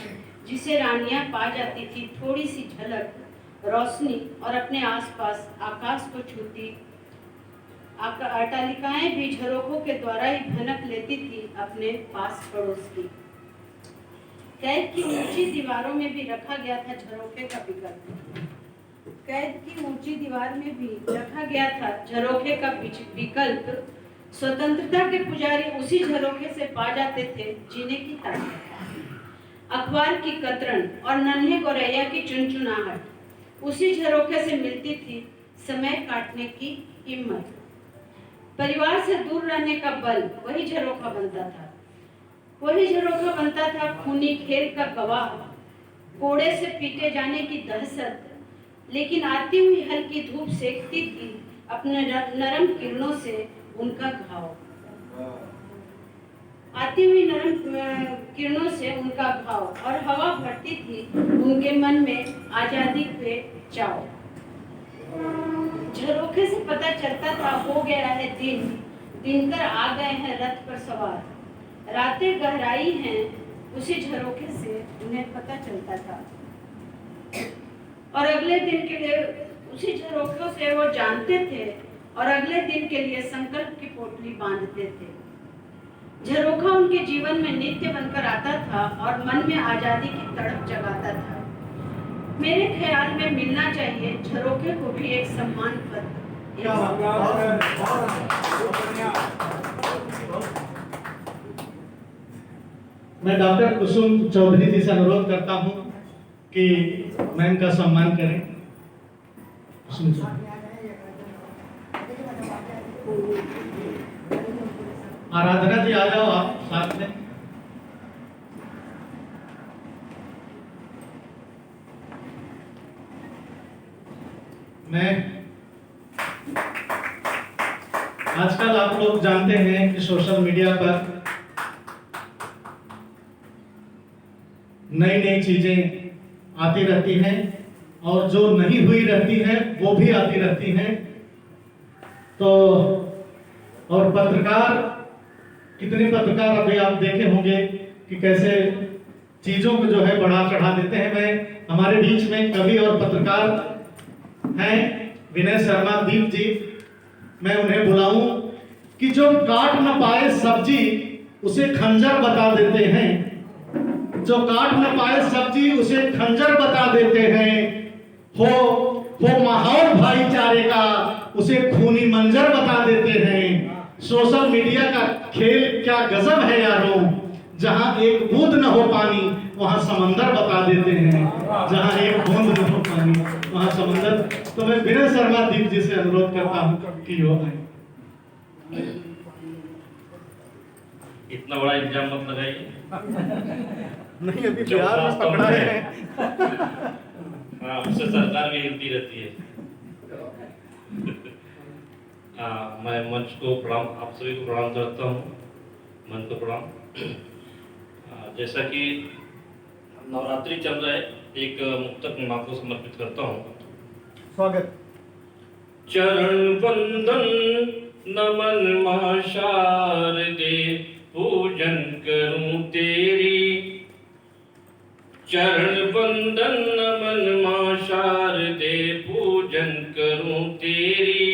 जिसे रानियां पा जाती थी थोड़ी सी झलक, रोशनी और अपने आसपास आकाश को छूती अट्टालिकाएं भी झरोखों के द्वारा ही भनक लेती थी अपने पास पड़ोस की। कैद की ऊंची दीवारों में भी रखा गया था झरोखे का विकल्प। कैद की ऊंची दीवार में भी रखा गया था झरोखे का विकल्प। स्वतंत्रता के पुजारी उसी झरोखे से पा जाते थे जीने की ताकत। अखबार की कतरन और नन्हे गोरैया की चुनचुनाहट उसी झरोखे से मिलती थी समय काटने की हिम्मत। परिवार से दूर रहने का बल वही झरोखा बनता था। वही झरोखा बनता था खूनी खेल का गवाह, कोड़े से पीटे जाने की दहशत, लेकिन आती हुई हल्की धूप सेकती थी अपने नरम किरणों से उनका घाव। आती हुई नरम किरणों से उनका घाव और हवा भरती थी उनके मन में आजादी पे चाव। झरोखे से पता चलता था हो गया है दिन, दिनकर आ गए हैं रथ पर सवार, रातें गहराई हैं उसी झरोखे से उन्हें पता चलता था। और अगले दिन के लिए उसी झरोखों से वो जानते थे और अगले दिन के लिए संकल्प की पोटली बांधते थे। झरोखा उनके जीवन में नित्य बनकर आता था और मन में आजादी की तड़प जगाता था। मेरे ख्याल में मिलना चाहिए झरोखे को भी एक सम्मान पत्र। मैं डॉक्टर कुसुम चौधरी जी से अनुरोध करता हूं कि मैम का सम्मान करें। कुसुम चौधरी। आराधना जी आ जाओ आप साथ में। मैं आजकल आप लोग जानते हैं कि सोशल मीडिया पर नई नई चीजें आती रहती हैं और जो नहीं हुई रहती हैं वो भी आती रहती हैं। तो और पत्रकार, कितने पत्रकार अभी आप देखे होंगे कि कैसे चीजों को जो है बढ़ा चढ़ा देते हैं। मैं हमारे बीच में कवि और पत्रकार हैं विनय शर्मा दीप जी, मैं उन्हें बुलाऊं कि जो काट न पाए सब्जी उसे खंजर बता देते हैं, जो काट न पाए सब्जी उसे खंजर बता देते हैं। हो माहौल भाईचारे का उसे खूनी मंजर बता देते हैं। सोशल मीडिया का खेल क्या गजब है यारों, जहां एक बूंद न हो पानी वहां समंदर बता देते हैं, जहां एक बूंद न हो पानी वहां समंदर। तो मैं विनय शर्मा दीप जी से अनुरोध करता हूं कि वो आए। इतना बड़ा इल्जाम मत लगाइए। नहीं, अभी बिहार में पकड़ा है। हाँ, उससे सरकार भी हिलती रहती है। मैं मंच को प्रणाम, आप सभी को प्रणाम करता हूँ। मंच को प्रणाम। जैसा कि नवरात्रि चल रहा है, एक मुक्तक माँ को समर्पित करता हूँ। स्वागत। चरण वंदन नमन मां शारदे, पूजन करूं तेरी। चरण वंदन नमन मां शारदे, पूजन करूं तेरी।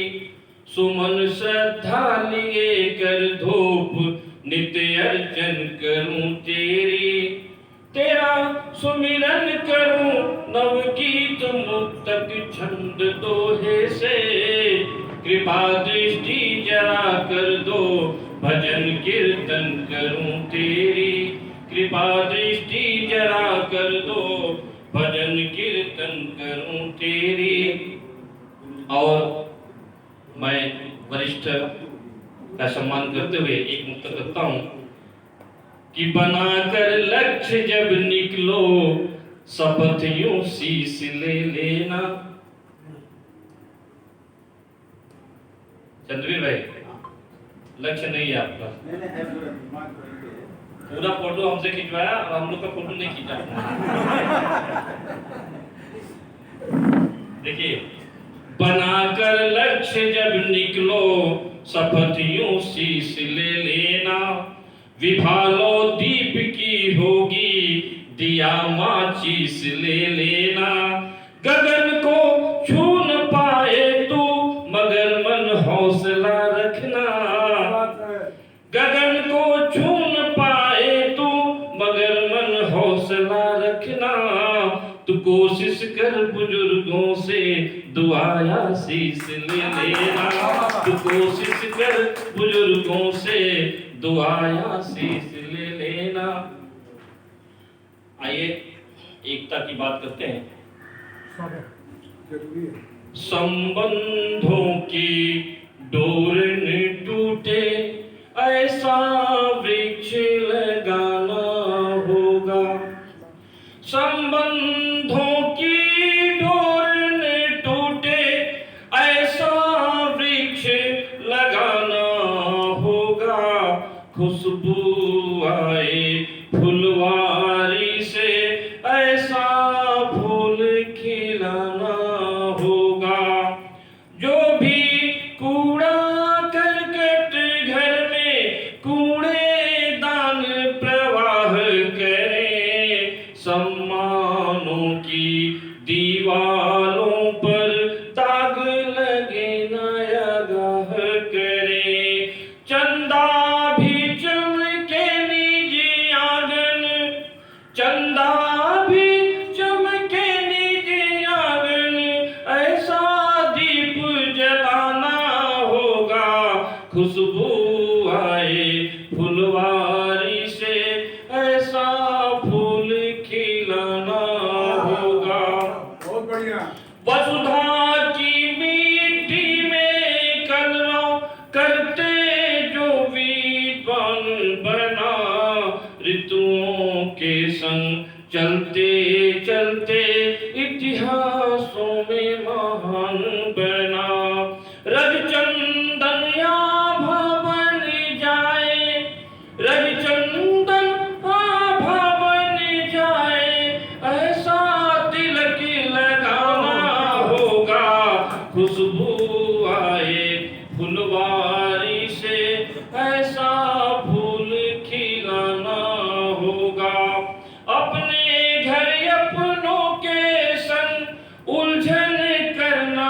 सुमन श्रद्धा लिए कर धूप, नित्य अर्चन करूं तेरी। तेरा सुमिरन करूं नवगीत मुक्तक छंद दोहे से। कृपा दृष्टि जरा कर दो, भजन कीर्तन करूं तेरी। कृपा दृष्टि जरा कर दो, भजन कीर्तन करूं तेरी। और मैं वरिष्ठ का सम्मान करते हुए एक मुक्त करता हूं कि बनाकर लक्ष्य जब निकलो, शपथ यूं शीश ले लेना। चंद्रवीर भाई, लक्ष्य नहीं है आपका। नहीं नहीं है पूरा दिमाग वहीं पे है। पूरा फोटो हमसे खिंचवाया और हम लोग का फोटो नहीं खींचा देखिए, बनाकर लक्ष्य जब निकलो शपथ यूं शीश ले लेना, विभालो दीप की होगी दिया माचिस ले लेना, गगन को छू न पाए तू मगर मन हौसला रखना, गगन को छू न पाए तू मगर मन हौसला रखना, तू कोशिश कर बुजुर्गों से दुआया शीश ले लेना, तू कोशिश कर बुजुर्गों से दुआया शीश ले लेना। आइए एकता की बात करते हैं। संबंधों की डोर न टूटे ऐसा वृक्ष लगाना होगा, संबंधों की डोर न टूटे ऐसा वृक्ष लगाना होगा, खुशबू आए फुलवारी से ऐसा फूल खिलाना होगा, जो भी कूड़ा करकट घर में कूड़ेदान प्रवाह करे, सम्मानों की दीवारों पर दाग लगे नया गाह करे, चंदा भी चमके निजी आंगन, चंदा भी चमके निजी आंगन, ऐसा दीप जलाना होगा, खुशबू आए फुलवारी से ऐसा फूल खिलाना होगा। बहुत बढ़िया। वसुधा की मिट्टी में कलरव करते जो विद्वान बना, ऋतुओं के संग चलते चलते इतिहासों में महान बना, रजचंदन आभा बन जाए, रजचंदन आभा बन जाए, ऐसा तिलक लगाना होगा, खुशबू आए फुलवारी से ऐसा फूल खिलाना होगा, अपने घर अपनों के संग उलझन करना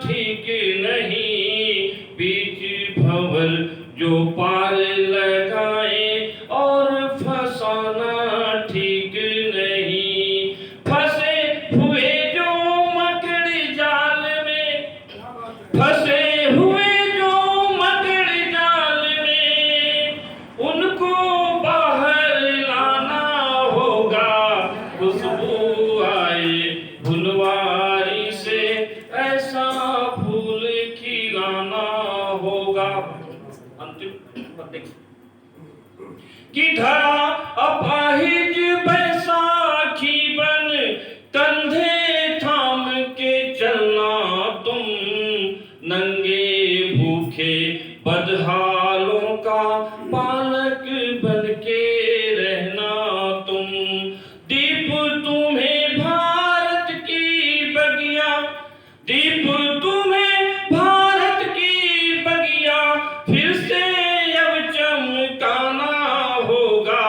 ठीक नहीं, बीच भंवर जो पार लगाए और फंसाना ठीक नहीं, फंसे हुए जो मकड़ी जाल में, फंसे हुए जो मकड़ी जाल में, उनको बाहर लाना होगा, खुशबू आए फुलवारी से ऐसा फूल खिलाना होगा। अंतिम पद कि धरा अपाहिज बैसाखी बन कंधे थाम के चलना तुम, नंगे भूखे बदहालों का पालक बन के रहना तुम, दीप तुम्हें भारत की बगिया, दीप तुम्हें भारत की बगिया फिर से अब चमकाना होगा,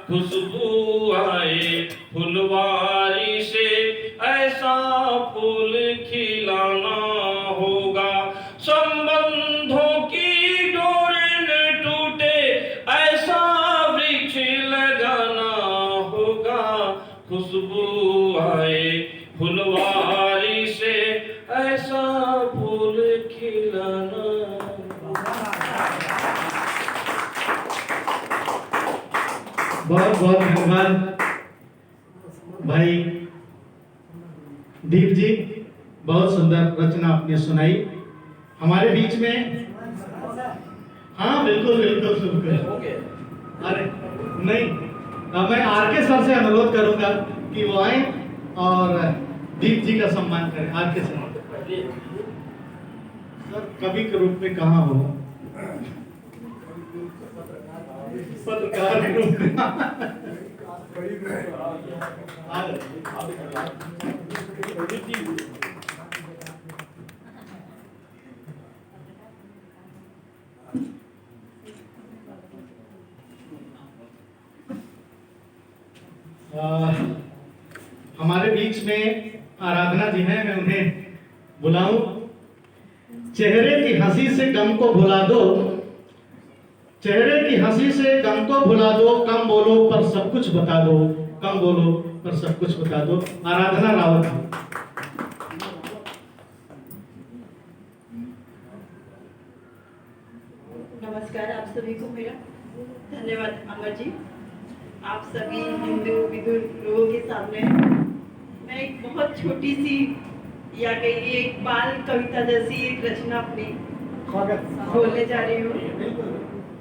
खुशबू आए फुलवारी से ऐसा फूल खिलाना होगा, संबंधों की डोर न टूटे ऐसा वृक्ष लगाना होगा, खुशबू आए फुलवारी से ऐसा फूल खिलाना। बहुत बहुत धन्यवाद भाई दीप जी, बहुत सुंदर रचना आपने सुनाई हमारे बीच में। हाँ बिल्कुल बिल्कुल बिल्कुल। अरे नहीं, मैं आर के सर से अनुरोध करूंगा कि वो आए और दीप जी का सम्मान करें। आर के सर, कवि के रूप में कहाँ हो, पत्रकार हमारे बीच में आराधना जी हैं, मैं उन्हें बुलाऊं। चेहरे की हंसी से गम को भुला दो, चेहरे की हंसी से गम को भुला दो, कम बोलो पर सब कुछ बता दो, कम बोलो पर सब कुछ बता दो। आराधना रावत। नमस्कार आप सभी को मेरा धन्यवाद अमर जी। आप सभी हिंदू विदुर लोगों के सामने मैं एक बहुत छोटी सी या कहिए एक बाल कविता जैसी एक रचना अपनी बोलने जा रही हूँ।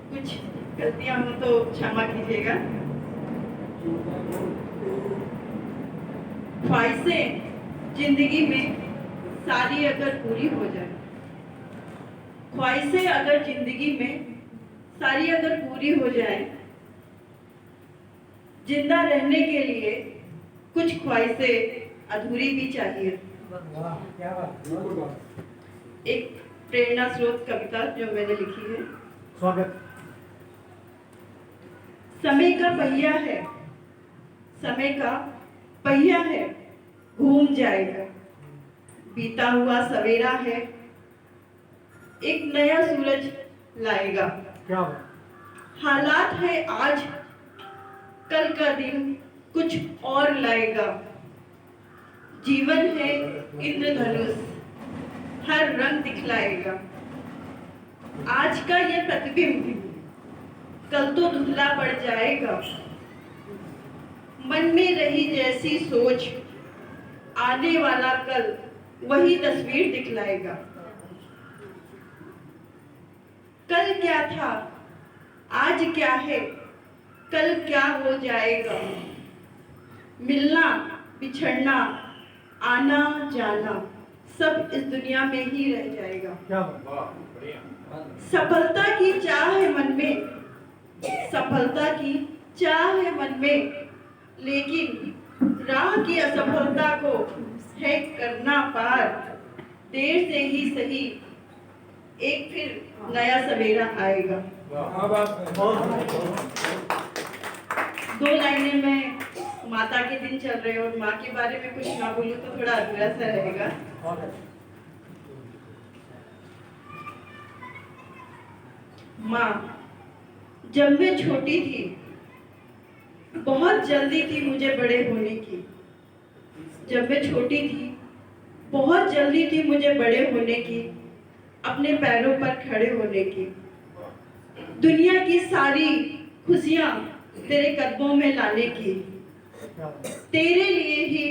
कुछ गलतियां हो तो क्षमा कीजिएगा। ख्वाहिशें जिंदगी में सारी अगर पूरी हो जाए, ख्वाहिशें अगर जिंदगी में सारी अगर पूरी हो जाए, जिंदा रहने के लिए कुछ ख्वाहिशें अधूरी भी चाहिए। एक प्रेरणा स्रोत कविता जो मैंने लिखी है। स्वागत। समय का पहिया है, समय का पहिया है, घूम जाएगा। बीता हुआ सवेरा है, एक नया सूरज लाएगा। क्या हालात है आज, कल का दिन कुछ और लाएगा। जीवन है इंद्रधनुष, हर रंग दिखलाएगा। आज का ये प्रतिबिंब कल तो धुंधला पड़ जाएगा। मन में रही जैसी सोच, आने वाला कल वही तस्वीर दिखलाएगा। कल क्या था, आज क्या है, कल क्या हो जाएगा। मिलना बिछड़ना, आना जाना, सब इस दुनिया में ही रह जाएगा। क्या सफलता की चाह है मन में, सफलता की चाह है मन में, लेकिन राह की असफलता को है करना पार। देर से ही सही एक फिर नया सवेरा आएगा। दो लाइनें में माता के दिन चल रहे और माँ के बारे में कुछ ना बोलूं तो थोड़ा अधूरा सा रहेगा। माँ, जब मैं छोटी थी बहुत जल्दी थी मुझे बड़े होने की। जब मैं छोटी थी बहुत जल्दी थी मुझे बड़े होने की, अपने पैरों पर खड़े होने की। दुनिया की सारी खुशियां तेरे कदमों में लाने की, तेरे लिए ही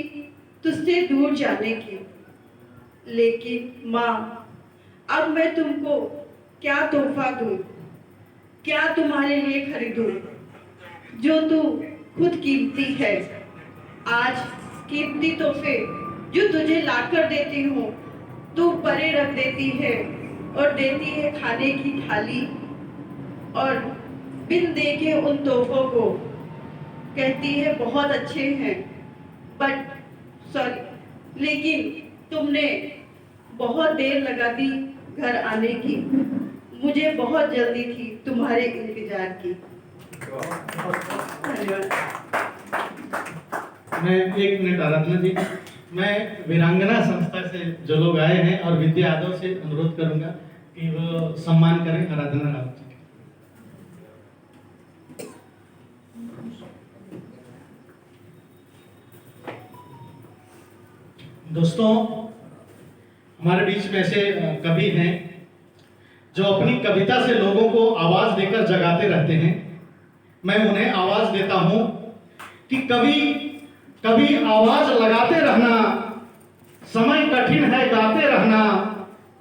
तुझसे दूर जाने की। लेकिन माँ, अब मैं तुमको क्या तोहफा दूं, क्या तुम्हारे लिए खरीदूं, जो तू खुद कीमती है। आज कीमती तोहफे जो तुझे लाकर देती हूँ, तू परे रख देती है और देती है खाने की थाली। और बिन देखे उन तोहफों को कहती है बहुत अच्छे हैं, बट सॉरी, लेकिन तुमने बहुत देर लगा दी घर आने की। मुझे बहुत जल्दी थी तुम्हारे इंतजार की। मैं 1 मिनट आराधना जी, मैं वीरांगना संस्था से जो लोग आए हैं और विद्या यादव से अनुरोध करूंगा कि वो सम्मान करें आराधना रावत जी। दोस्तों, हमारे बीच में ऐसे कवि हैं जो अपनी कविता से लोगों को आवाज देकर जगाते रहते हैं। मैं उन्हें आवाज देता हूं कि कभी आवाज लगाते रहना, समय कठिन है गाते रहना,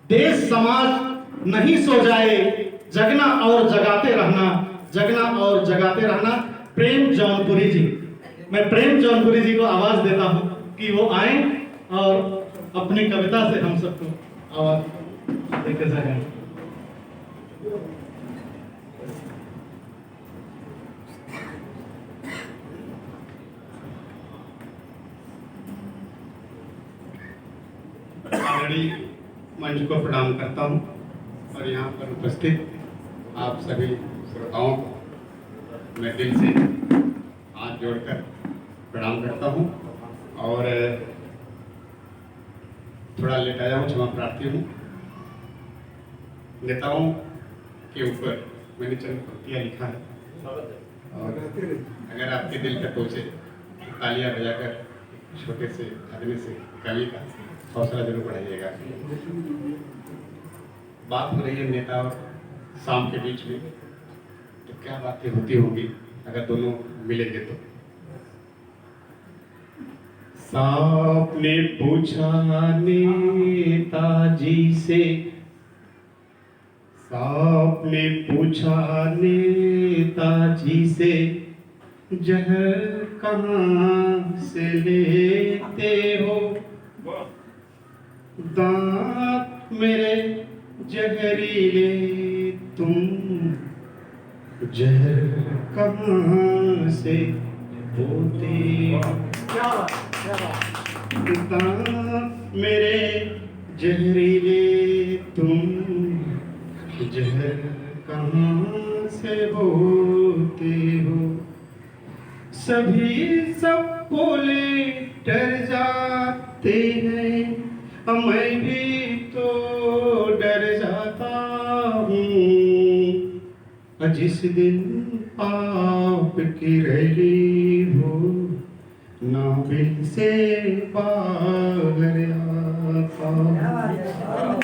देश समाज नहीं सो जाए, जगना और जगाते रहना, जगना और जगाते रहना। प्रेम जौनपुरी जी, मैं प्रेम जौनपुरी जी को आवाज देता हूं कि वो आए और अपनी कविता से हम सबको आवाज देकर जगाएं। बड़ी मंच को प्रणाम करता हूँ और यहाँ पर उपस्थित आप सभी श्रोताओं को मैं दिल से हाथ जोड़कर प्रणाम करता हूँ और थोड़ा लेटाया हूँ, क्षमा प्रार्थी हूँ। नेताओं के ऊपर मैंने चंद पंक्तियाँ लिखा है और अगर आपके दिल का पहुँचे तो तालियां बजाकर छोटे से आदमी से कवि का हौसला जरूर बढ़ाइएगा। बात हो रही है नेता और शाम के बीच में, तो क्या बातें होती होंगी अगर दोनों मिलेंगे तो। सांप ने पूछा नेताजी से, सांप ने पूछा नेताजी से, जहर कहाँ से लेते हो, दांत मेरे जहरीले तुम जहर कहाँ से होते हो, दांत मेरे जहरीले तुम जहर कहाँ से होते हो। सभी सब बोले डर जाते हैं, मैं भी तो डर जाता हूँ। जिस दिन आपकी रैली हो नाबिल से बाहर आता हूँ।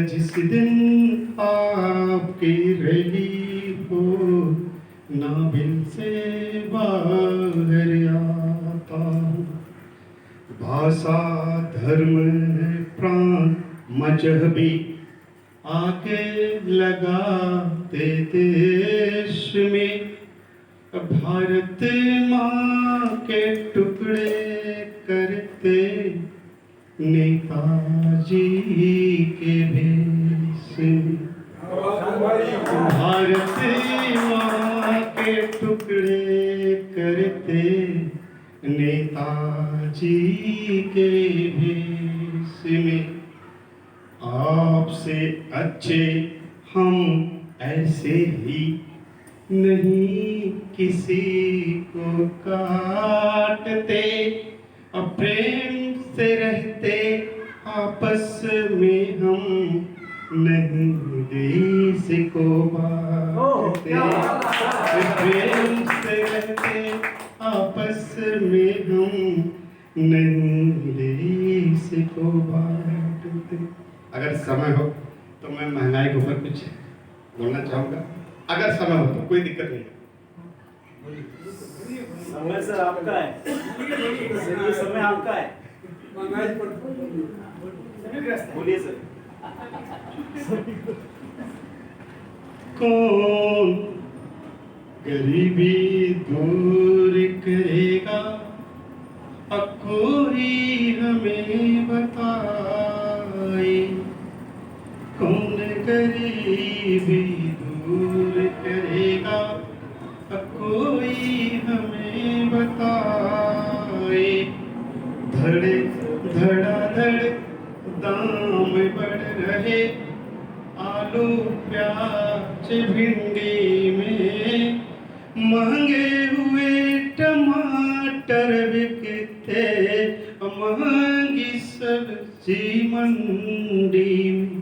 जिस दिन आपकी रैली हो नाबिल से बाहर आता हूँ। भाषा धर्म प्राण मजहबी आके लगाते देश में, भारत माँ के टुकड़े करते नेताजी के भेष में, भारत माँ के टुकड़े करते नेताजी के भेष में। आपसे अच्छे हम ऐसे ही नहीं किसी को काटते, प्रेम से रहते आपस में हम नहीं देश को बांटते, प्रेम से रहते आपस में हम नहीं देश को बांटते। अगर समय हो तो मैं महंगाई के ऊपर कुछ बोलना चाहूँगा, अगर समय हो तो कोई दिक्कत नहीं। समय सर आपका है, ये समय आपका है, बोलिए सर। कौन गरीबी दूर करेगा, अब कोई हमें बताए। कौन गरीबी दूर करेगा, अब कोई हमें बताए। धड़े धड़ाधड़ दाम बढ़ रहे, आलू प्याज भिंडी में, महंगे हुए टमाटर बिकते, महंगी सब्जी मंडी में।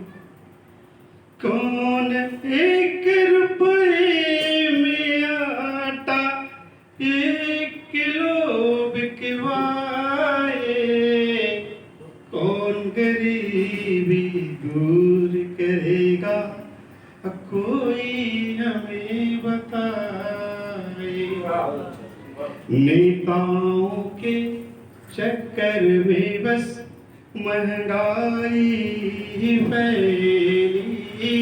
कौन 1 रुपए में आटा 1 किलो बिकवाए, कौन गरीबी दूर करेगा, कोई हमें बताए। नेताओं के चक्कर में बस महंगाई फैली,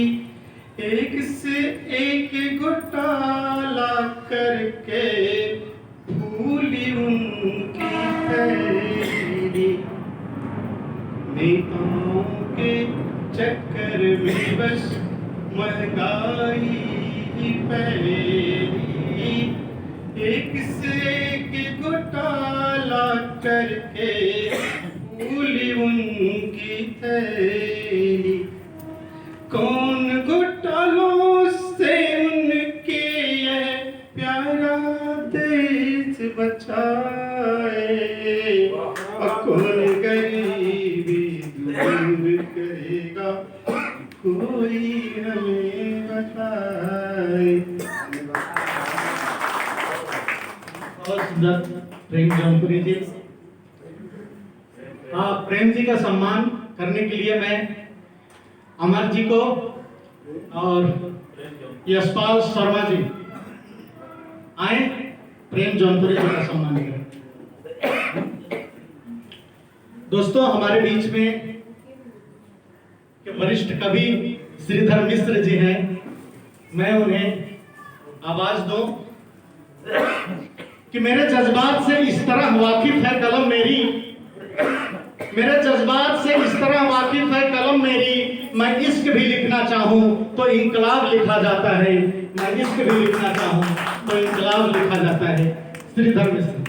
एक से एक घोटाला करके फूली उनकी थैली। नेताओं के चक्कर में बस महंगाई फैली, एक से एक घोटाला करके भूली उनकी थैली, कौन घोटालों से उनके ये प्यारा देश बचाए, और कौन गरीबी दूर करेगा, कोई हमें बताए। और सुंदर प्रेम जौनपुरी जी, प्रेम जी का सम्मान करने के लिए मैं अमर जी को और यशपाल शर्मा जी आए, प्रेम जौनपुरी जी का सम्मान करें। दोस्तों, हमारे बीच में के वरिष्ठ कवि श्रीधर मिश्र जी हैं, मैं उन्हें आवाज दूं कि मेरे जज्बात से इस तरह वाकिफ है कलम मेरी, मेरे जज्बात से इस तरह वाकिफ है कलम मेरी, मैं इश्क भी लिखना चाहूं तो इंकलाब लिखा जाता है, मैं इश्क भी लिखना चाहूं तो इंकलाब लिखा जाता है। श्रीधर मिश्र।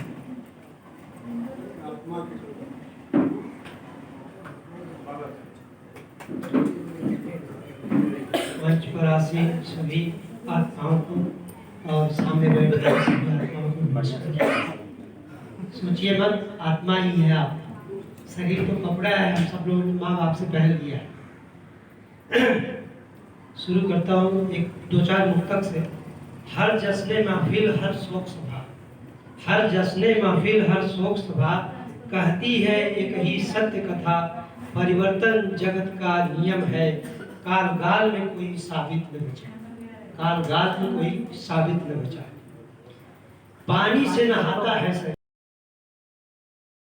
मंच पर आसीन सभी आत्माओं को और सामने बैठे सभी आत्माओं को नमस्कार। सोचिए मत, आत्मा ही है आप, शरीर तो कपड़ा है, हम सब लोग माँ बाप से पहन लिया है। शुरू करता हूँ एक दो चार मुक्तक से। हर जश्न महफिल हर शोक सभा, हर जश्न महफिल हर शोक सभा, कहती है एक ही सत्य कथा, परिवर्तन जगत का नियम है, कालगाल में कोई साबित न बचा, कालगाल में कोई साबित न बचा। पानी से नहाता है